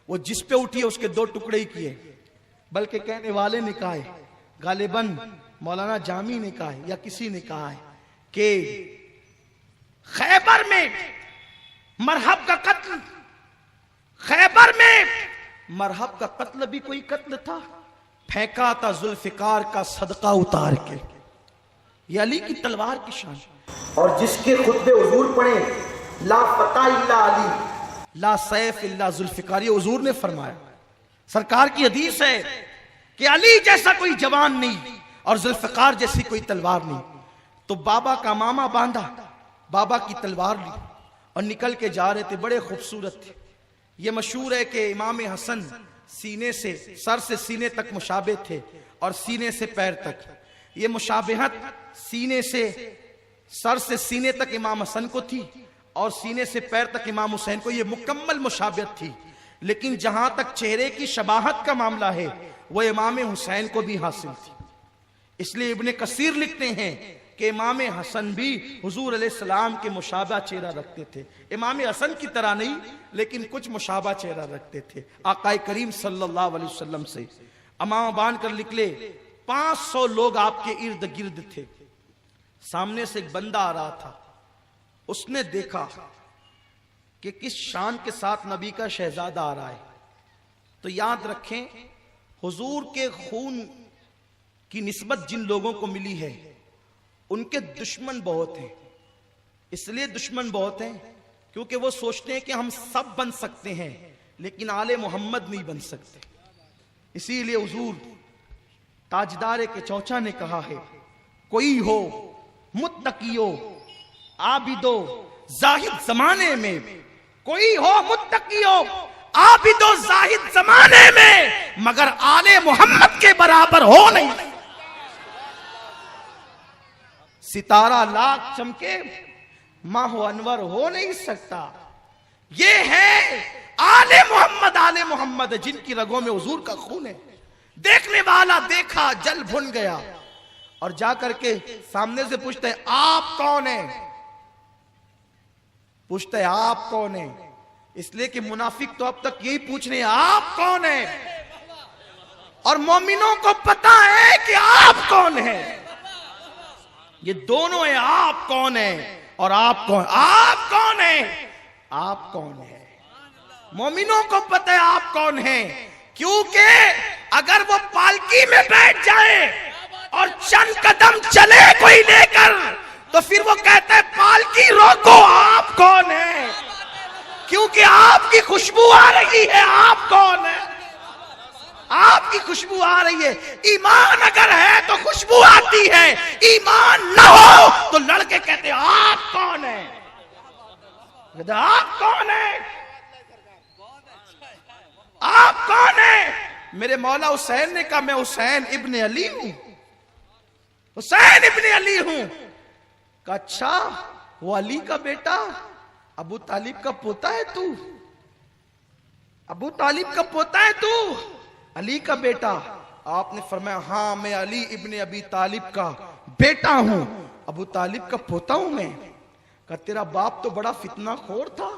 وہ جس پہ اٹھی ہے اس کے دو ٹکڑے ہی کیے، بلکہ کہنے والے نے کہا ہے، غالباً مولانا جامی نے کہا ہے یا کسی نے کہا ہے کہ خیبر میں مرحب کا قتل، خیبر میں مرحب کا قتل بھی کوئی قتل تھا، پھینکا تھا ذوالفقار کا صدقہ اتار کے، یہ علی کی تلوار کی شان۔ اور جس کے خطبے حضور پڑھے، لا فتح الا علی، لا سیف الا ذوالفقار، یہ حضور نے فرمایا، سرکار کی حدیث ہے کہ علی جیسا کوئی جوان نہیں اور ذوالفقار جیسی کوئی تلوار نہیں۔ تو بابا کا ماما باندھا، بابا کی تلوار لی اور نکل کے جا رہے تھے، بڑے خوبصورت تھے۔ یہ مشہور ہے کہ امام حسن سینے سے، سر سے سینے تک مشابہ تھے اور سینے سے پیر تک، یہ مشابہت سینے سے، سر سے سینے تک امام حسن کو تھی اور سینے سے پیر تک امام حسین کو، یہ مکمل مشابہت تھی۔ لیکن جہاں تک چہرے کی شباہت کا معاملہ ہے وہ امام حسین کو بھی حاصل تھی، اس لیے ابن کثیر لکھتے ہیں کہ امام حسن بھی حضور علیہ السلام کے مشابہ چہرہ رکھتے تھے، امام حسن کی طرح نہیں لیکن کچھ مشابہ چہرہ رکھتے تھے آقا کریم صلی اللہ علیہ وسلم سے۔ امام باندھ کر نکلے، 500 لوگ آپ کے ارد گرد تھے، سامنے سے ایک بندہ آ رہا تھا، اس نے دیکھا کہ کس شان کے ساتھ نبی کا شہزادہ آ رہا ہے. تو یاد رکھیں حضور کے خون کی نسبت جن لوگوں کو ملی ہے ان کے دشمن بہت ہیں. اس لیے دشمن بہت ہیں کیونکہ وہ سوچتے ہیں کہ ہم سب بن سکتے ہیں لیکن آل محمد نہیں بن سکتے. اسی لیے حضور تاجدار کے چوچا نے کہا ہے کوئی ہو متقیو عابدو زاہد زمانے میں، کوئی ہو متقیو عابدو زاہد زمانے میں، مگر آل محمد کے برابر ہو نہیں. ستارہ لاکھ چمکے ماہ و انور ہو نہیں سکتا. یہ ہے آل محمد جن کی رگوں میں حضور کا خون ہے. دیکھنے والا دیکھا جل بھن گیا اور جا کر کے سامنے سے پوچھتا ہے آپ کون ہیں؟ پوچھتا ہے آپ کون ہیں؟ اس لیے کہ منافق تو اب تک یہی پوچھ رہے ہیں آپ کون ہیں، اور مومنوں کو پتا ہے کہ آپ کون ہیں. یہ دونوں ہیں، آپ کون ہیں اور آپ کون. آپ کون ہیں؟ آپ کون ہیں. مومنوں کو پتا ہے آپ کون ہیں، کیونکہ اگر وہ پالکی میں بیٹھ جائے اور چند قدم چلے کوئی لے کر تو پھر وہ کہتا ہے پالکی روکو آپ کون ہیں، کیونکہ آپ کی خوشبو آ رہی ہے. آپ کون ہیں؟ آپ کی خوشبو آ رہی ہے. ایمان اگر ہے تو خوشبو آتی ہے، ایمان نہ ہو تو لڑکے کہتے ہیں آپ کون ہیں. آپ کون ہیں؟ آپ کون ہیں؟ میرے مولا حسین نے کہا میں حسین ابن علی ہوں، حسین ابن علی ہوں. کہا اچھا وہ علی کا بیٹا ابو طالب کا پوتا ہے تو؟ ابو طالب کا پوتا ہے تو، علی کا بیٹا؟ آپ نے فرمایا ہاں میں علی ابن ابی طالب کا بیٹا ہوں، ابو طالب کا پوتا ہوں میں. کہا تیرا باپ تو بڑا فتنہ خور تھا.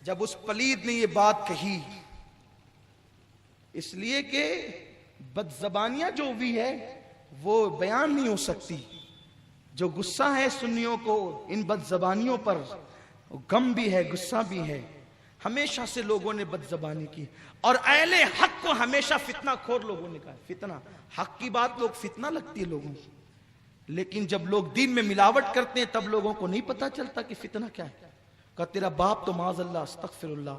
جب اس پلید نے یہ بات کہی، اس لیے کہ بد زبانیاں جو بھی ہے وہ بیان نہیں ہو سکتی. جو غصہ ہے سنیوں کو ان بد زبانیوں پر، غم بھی ہے غصہ بھی ہے. ہمیشہ سے لوگوں نے بد زبانی کی اور اہل حق کو ہمیشہ فتنہ خور لوگوں نے کہا. فتنہ حق کی بات لوگ فتنہ لگتی ہے لوگوں کو، لیکن جب لوگ دین میں ملاوٹ کرتے ہیں تب لوگوں کو نہیں پتا چلتا کہ فتنہ کیا ہے. کہا تیرا باپ تو معاذ اللہ استغفر اللہ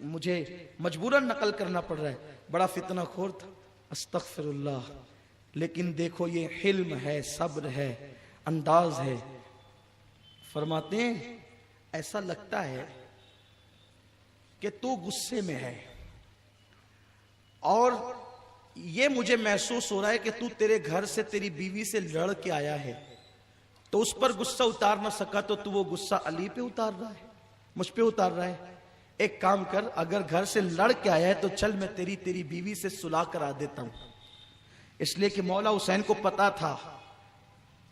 مجھے مجبوراً نقل کرنا پڑ رہا ہے بڑا فتنہ خور تھا، استغفر اللہ. لیکن دیکھو یہ حلم ہے، صبر ہے، انداز ہے. فرماتے ہیں ایسا لگتا ہے کہ تو غصے میں ہے اور یہ مجھے محسوس ہو رہا ہے کہ تو تیرے گھر سے تیری بیوی سے لڑ کے آیا ہے تو اس پر غصہ اتار نہ سکا تو وہ غصہ علی پہ اتار رہا ہے، مجھ پہ اتار رہا ہے. ایک کام کر، اگر گھر سے لڑ کے آیا ہے تو چل میں تیری بیوی سے صلح کرا دیتا ہوں. اس لیے کہ مولا حسین کو پتا تھا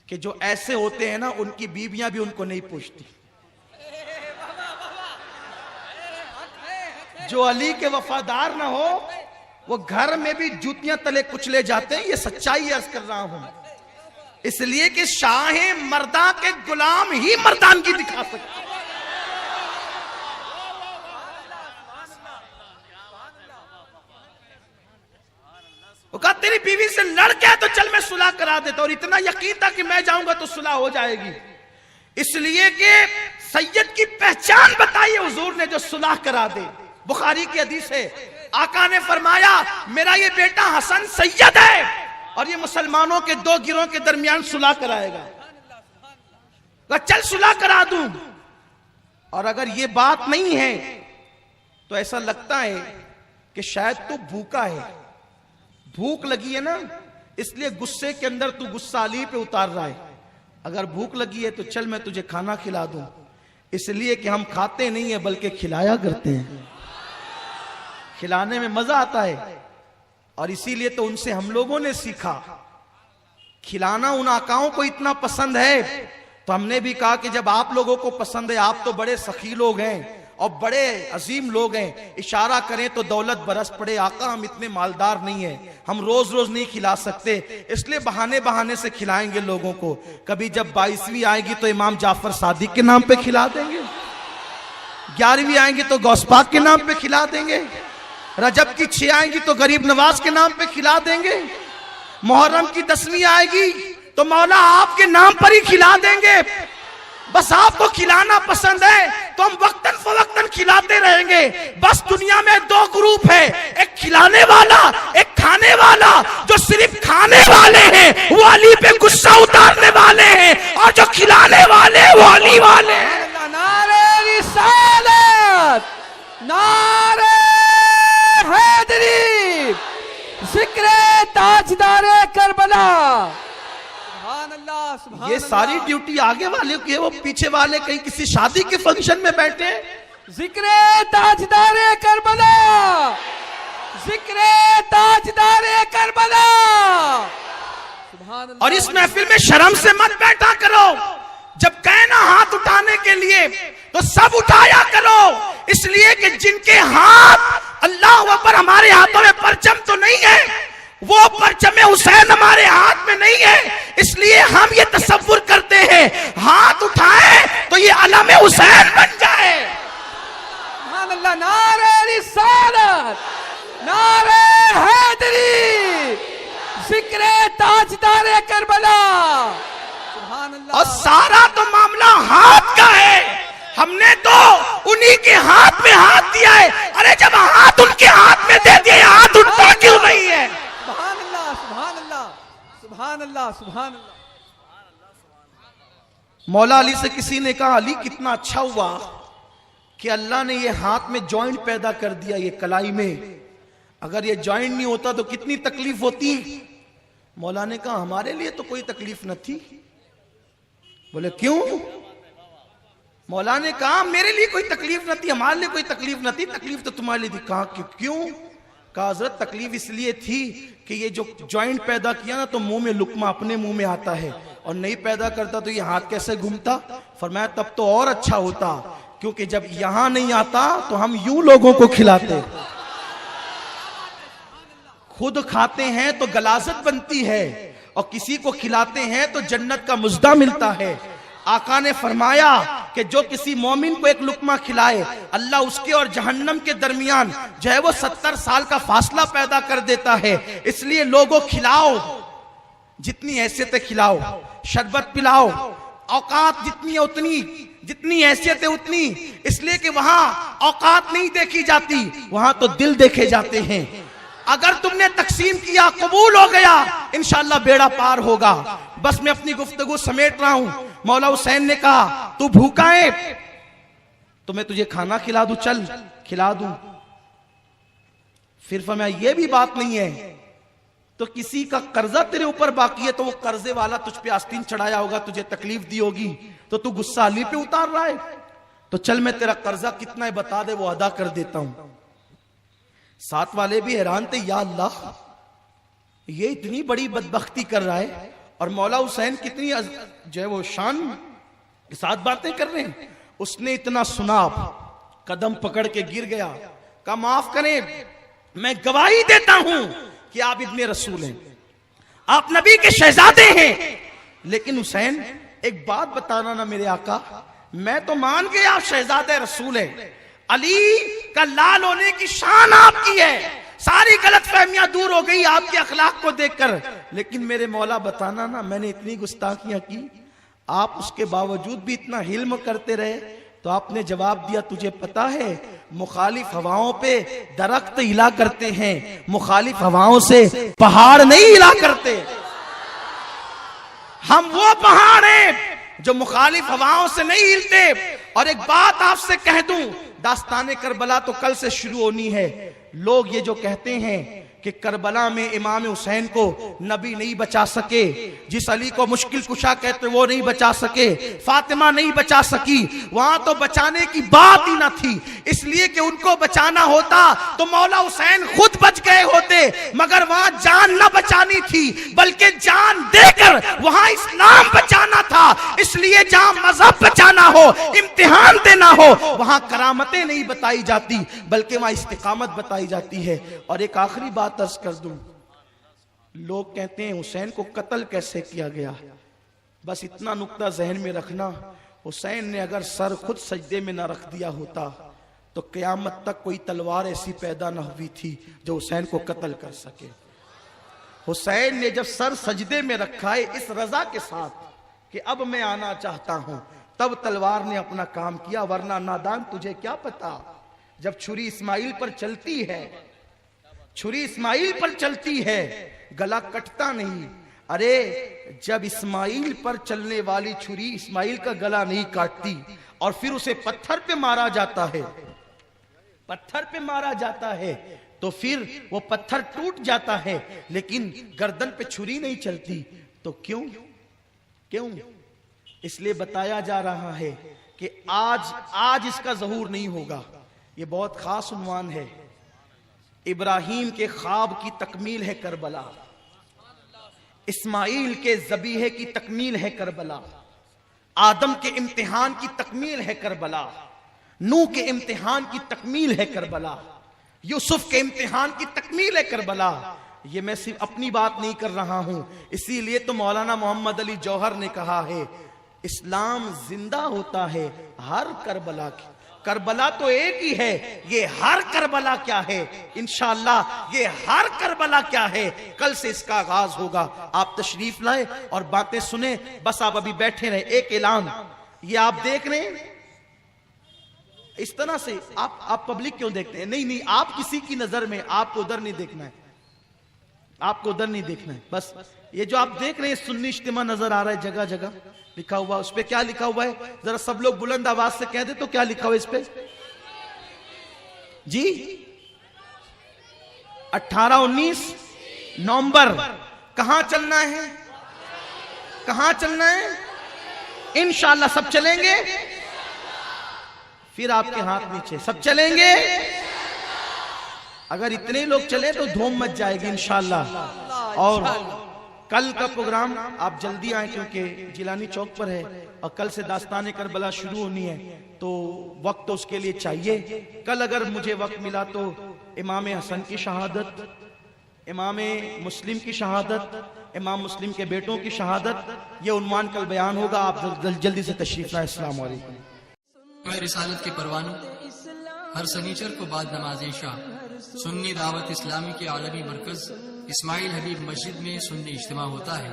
کہ جو ایسے ہوتے ہیں نا ان کی بیویاں بھی ان کو نہیں پوچھتی. جو علی کے وفادار نہ ہو وہ گھر میں بھی جوتیاں تلے کچلے جاتے ہیں. یہ سچائی عرض کر رہا ہوں، اس لیے کہ شاہ مرداں کے غلام ہی مردانگی دکھا سکتے. وہ کہا تیری بیوی سے لڑ کے تو چل میں صلح کرا دیتا، اور اتنا یقین تھا کہ میں جاؤں گا تو صلح ہو جائے گی. اس لیے کہ سید کی پہچان بتائی حضور نے جو صلح کرا دے. بخاری کی حدیث ہے آقا نے فرمایا میرا یہ بیٹا حسن سید ہے اور یہ مسلمانوں کے دو گروہوں کے درمیان صلح کرائے گا. چل صلح کرا دوں. اور اگر یہ بات نہیں ہے تو ایسا لگتا ہے کہ شاید تو بھوکا ہے، بھوک لگی ہے نا، اس لیے غصے کے اندر تو غصہ علی پہ اتار رہا ہے. اگر بھوک لگی ہے تو چل میں تجھے کھانا کھلا دوں. اس لیے کہ ہم کھاتے نہیں ہیں بلکہ کھلایا کرتے ہیں، کھلانے میں مزہ آتا ہے. اور اسی لیے تو ان سے ہم لوگوں نے سیکھا. کھلانا ان آقاؤں کو اتنا پسند ہے تو ہم نے بھی کہا کہ جب آپ لوگوں کو پسند ہے، آپ تو بڑے سخی لوگ ہیں اور بڑے عظیم لوگ ہیں، اشارہ کریں تو دولت برس پڑے، آقا ہم اتنے مالدار نہیں ہیں، ہم روز روز نہیں کھلا سکتے، اس لیے بہانے سے کھلائیں گے لوگوں کو۔ کبھی جب 22ویں آئے گی تو امام جعفر صادق کے نام پہ کھلا دیں گے، 11ویں آئیں گی تو غوث پاک کے نام پہ کھلا دیں گے، رجب کی 6 آئیں گی تو غریب نواز کے نام پہ کھلا دیں گے، محرم کی 10ویں آئے گی تو مولا آپ کے نام پر ہی کھلا دیں گے۔ بس آپ کو کھلانا پسند ہے تو ہم وقتاً فوقتاً کھلاتے رہیں گے۔ بس دنیا میں 2 گروپ ہے، ایک کھلانے والا، ایک کھانے والا۔ جو صرف کھانے والے ہیں وہ علی پہ غصہ اتارنے والے ہیں، اور جو کھلانے والے ہیں وہ علی والے ہیں۔ نعرہ رسالت، نعرہ حیدری، ذکر تاجدار کربلا۔ سبحان اللہ، سبحان یہ اللہ۔ ساری ڈیوٹی آگے والے کی ہے، وہ پیچھے والے کہیں کسی شادی کے فنکشن میں بیٹھے ہیں۔ ذکر تاجدار کربلا، ذکر تاجدار کربلا۔ سبحان اللہ۔ اور اس محفل میں شرم سے مت بیٹھا کرو، جب کہنا ہاتھ اٹھانے کے لیے تو سب اٹھایا کرو، اس لیے کہ جن کے ہاتھ، اللہ اکبر، ہمارے ہاتھوں میں پرچم تو نہیں ہے، وہ پرچم حسین ہمارے ہاتھ میں نہیں ہے، اس لیے ہم یہ تصور کرتے ہیں ہاتھ اٹھائیں تو یہ علم حسین بن جائے۔ سبحان اللہ۔ نعرہ رسالت، نعرہ حیدری، ذکر تاجدار کربلا۔ سبحان اللہ۔ اور سارا تو معاملہ ہاتھ کا ہے، ہم نے تو انہی کے ہاتھ میں ہاتھ دیا ہے۔ ارے جب ہاتھ ان کے ہاتھ میں دے دیا، ہاتھ اٹھتا کیوں نہیں ہے؟ سبحان اللہ، سبحان اللہ، سبحان اللہ، سبحان اللہ۔ مولا علی سے کسی نے کہا علی کتنا اچھا ہوا کہ اللہ نے یہ ہاتھ میں جوائنٹ پیدا کر دیا، یہ کلائی میں، اگر یہ جوائنٹ نہیں ہوتا تو کتنی تکلیف ہوتی۔ مولا نے کہا ہمارے لیے تو کوئی تکلیف نہ تھی۔ بولے کیوں؟ مولا نے کہا میرے لیے کوئی تکلیف نہ تھی، ہمارے لیے کوئی تکلیف نہ تھی، تکلیف تو تمہارے لیے تھی۔ کہا کیوں؟ کہا حضرت تکلیف اس لیے تھی کہ یہ جو جوائنٹ پیدا کیا نا تو منہ میں لقمہ اپنے منہ میں آتا ہے، اور نہیں پیدا کرتا تو یہ ہاتھ کیسے گھومتا؟ فرمایا تب تو اور اچھا ہوتا، کیونکہ جب یہاں نہیں آتا تو ہم یوں لوگوں کو کھلاتے، خود کھاتے ہیں تو غلاظت بنتی ہے، اور کسی کو کھلاتے ہیں تو جنت کا مزدہ ملتا ہے۔ آقا نے فرمایا کہ جو کسی مومن کو ایک لقمہ کھلائے، اللہ اس کے اور جہنم کے درمیان جو ہے وہ 70 سال کا فاصلہ پیدا کر دیتا ہے۔ اس لیے لوگوں کھلاؤ، جتنی حیثیت کھلاؤ، شربت پلاؤ، اوقات جتنی ہے اتنی، جتنی حیثیت ہے اتنی، اس لیے کہ وہاں اوقات نہیں دیکھی جاتی، وہاں تو دل دیکھے جاتے ہیں۔ اگر تم نے تقسیم کیا، قبول ہو گیا، انشاءاللہ بیڑا پار ہوگا۔ بس میں اپنی گفتگو سمیٹ رہا ہوں۔ مولا حسین نے کہا تو بھوکا ہے تو میں تجھے کھانا کھلا دوں، چل کھلا دوں۔ پھر فرمایا یہ بھی بات نہیں ہے تو کسی کا قرضہ تیرے اوپر باقی ہے تو وہ قرضے والا تجھ پہ آستین چڑھایا ہوگا، تجھے تکلیف دی ہوگی تو تو غصہ علی پہ اتار رہا ہے، تو چل میں تیرا قرضہ کتنا ہے بتا دے، وہ ادا کر دیتا ہوں۔ ساتھ والے بھی حیران تھے، یا اللہ یہ اتنی بڑی بدبختی کر رہا ہے، اور مولا حسین کتنی جو ہے وہ شان کے ساتھ باتیں کر رہے ہیں۔ اس نے اتنا سنا، قدم پکڑ کے گر گیا، کہا معاف کریں، میں گواہی دیتا ہوں کہ آپ ابن رسول ہیں، آپ نبی کے شہزادے ہیں، لیکن حسین ایک بات بتانا نا میرے آقا، میں تو مان گیا آپ شہزادے رسول ہیں، علی کا لال ہونے کی شان آپ کی ہے، ساری غلط فہمیاں دور ہو گئی آپ کے اخلاق کو دیکھ کر، لیکن میرے مولا بتانا نا میں نے اتنی گستاخیاں کی، آپ اس کے باوجود بھی اتنا حلم کرتے رہے؟ تو آپ نے جواب دیا تجھے پتا ہے مخالف ہواؤں پہ درخت ہلا کرتے ہیں، مخالف ہواؤں سے پہاڑ نہیں ہلا کرتے، ہم وہ پہاڑ ہیں جو مخالف ہواؤں سے نہیں ہلتے۔ اور ایک بات آپ سے کہہ دوں، داستان کربلا تو کل سے شروع ہونی ہے۔ لوگ یہ جو کہتے ہیں کہ کربلا میں امام حسین کو نبی نہیں بچا سکے، جس علی کو مشکل کشا کہتے وہ نہیں بچا سکے، فاطمہ نہیں بچا سکی، وہاں تو بچانے کی بات ہی نہ تھی، اس لیے کہ ان کو بچانا ہوتا تو مولا حسین خود بچ گئے ہوتے، مگر وہاں جان نہ بچانی تھی بلکہ جان دے کر وہاں اسلام بچانا تھا۔ اس اس لیے جہاں مذہب بچانا ہو، امتحان دینا ہو، وہاں کرامتیں نہیں بتائی جاتی بلکہ وہاں استقامت بتائی جاتی ہے۔ اور ایک آخری بات عرض کر دوں، لوگ کہتے ہیں حسین کو قتل کیسے کیا گیا؟ بس اتنا نقطہ ذہن میں رکھنا، حسین نے اگر سر خود سجدے میں نہ رکھ دیا ہوتا تو قیامت تک کوئی تلوار ایسی پیدا نہ ہوئی تھی جو حسین کو قتل کر سکے۔ حسین نے جب سر سجدے میں رکھا ہے اس رضا کے ساتھ کہ اب میں آنا چاہتا ہوں، تب تلوار نے اپنا کام کیا، ورنہ نادان تجھے کیا پتا، جب چھری اسماعیل پر چلتی ہے، چھری اسماعیل پر چلتی ہے، گلا کٹتا نہیں۔ ارے جب اسماعیل پر چلنے والی چھری اسماعیل کا گلا نہیں کاٹتی اور پھر اسے پتھر پہ مارا جاتا ہے، پتھر پہ مارا جاتا ہے تو پھر وہ پتھر ٹوٹ جاتا ہے لیکن گردن پہ چھری نہیں چلتی، تو کیوں؟ اس لیے بتایا جا رہا ہے کہ آج اس کا ظہور نہیں ہوگا۔ یہ بہت خاص عنوان ہے، ابراہیم کے خواب کی تکمیل ہے کربلا، اسماعیل کے ذبیحے کی تکمیل ہے کربلا، آدم کے امتحان کی تکمیل ہے کربلا، نوح کے امتحان کی تکمیل ہے کربلا، یوسف کے امتحان کی تکمیل ہے کربلا۔ یہ میں صرف اپنی بات نہیں کر رہا ہوں، اسی لیے تو مولانا محمد علی جوہر نے کہا ہے اسلام زندہ ہوتا ہے ہر کربلا کی۔ کربلا تو ایک ہی ہے، یہ ہر کربلا کیا ہے؟ انشاءاللہ یہ ہر کربلا کیا ہے، کل سے اس کا آغاز ہوگا۔ آپ تشریف لائے اور باتیں سنیں، بس آپ ابھی بیٹھے رہے۔ ایک اعلان، یہ آپ دیکھ رہے ہیں اس طرح سے، آپ پبلک کیوں دیکھتے ہیں؟ نہیں، آپ کسی کی نظر میں آپ کو ادھر نہیں دیکھنا ہے، آپ کو ادھر نہیں دیکھنا ہے، بس یہ جو آپ دیکھ رہے ہیں سنی اجتماع نظر آ رہا ہے، جگہ جگہ لکھا ہوا، اس پہ کیا لکھا ہوا ہے؟ ذرا سب لوگ بلند آواز سے کہہ دیں تو کیا لکھا ہوا ہے اس پہ؟ جی 18-19 نومبر۔ کہاں چلنا ہے؟ کہاں چلنا ہے؟ انشاءاللہ سب چلیں گے؟ پھر آپ کے ہاتھ نیچے، سب چلیں گے؟ اگر اتنے لوگ چلیں تو دھوم مچ جائے گی انشاءاللہ۔ اور کل کا پروگرام آپ جلدی آئیں کیونکہ جیلانی چوک پر ہے اور کل سے داستان کربلا شروع ہونی ہے، تو وقت تو اس کے لیے چاہیے۔ کل اگر مجھے وقت ملا تو امام حسن کی شہادت، امام مسلم کی شہادت، امام مسلم کے بیٹوں کی شہادت، یہ عنوان کل بیان ہوگا۔ آپ جلدی سے تشریف لائیں۔ السلام علیکم۔ رسالت کے پروانوں ہر سنیچر کو بعد نماز عشاء سنی دعوت اسلامی کے عالمی مرکز اسماعیل حبیب مسجد میں سنی اجتماع ہوتا ہے،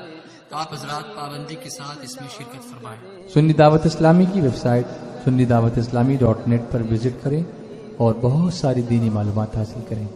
آپ حضرات پابندی کے ساتھ اس میں شرکت فرمائیں۔ سنی دعوت اسلامی کی ویب سائٹ sunnidawatisllami.net پر وزٹ کریں اور بہت ساری دینی معلومات حاصل کریں۔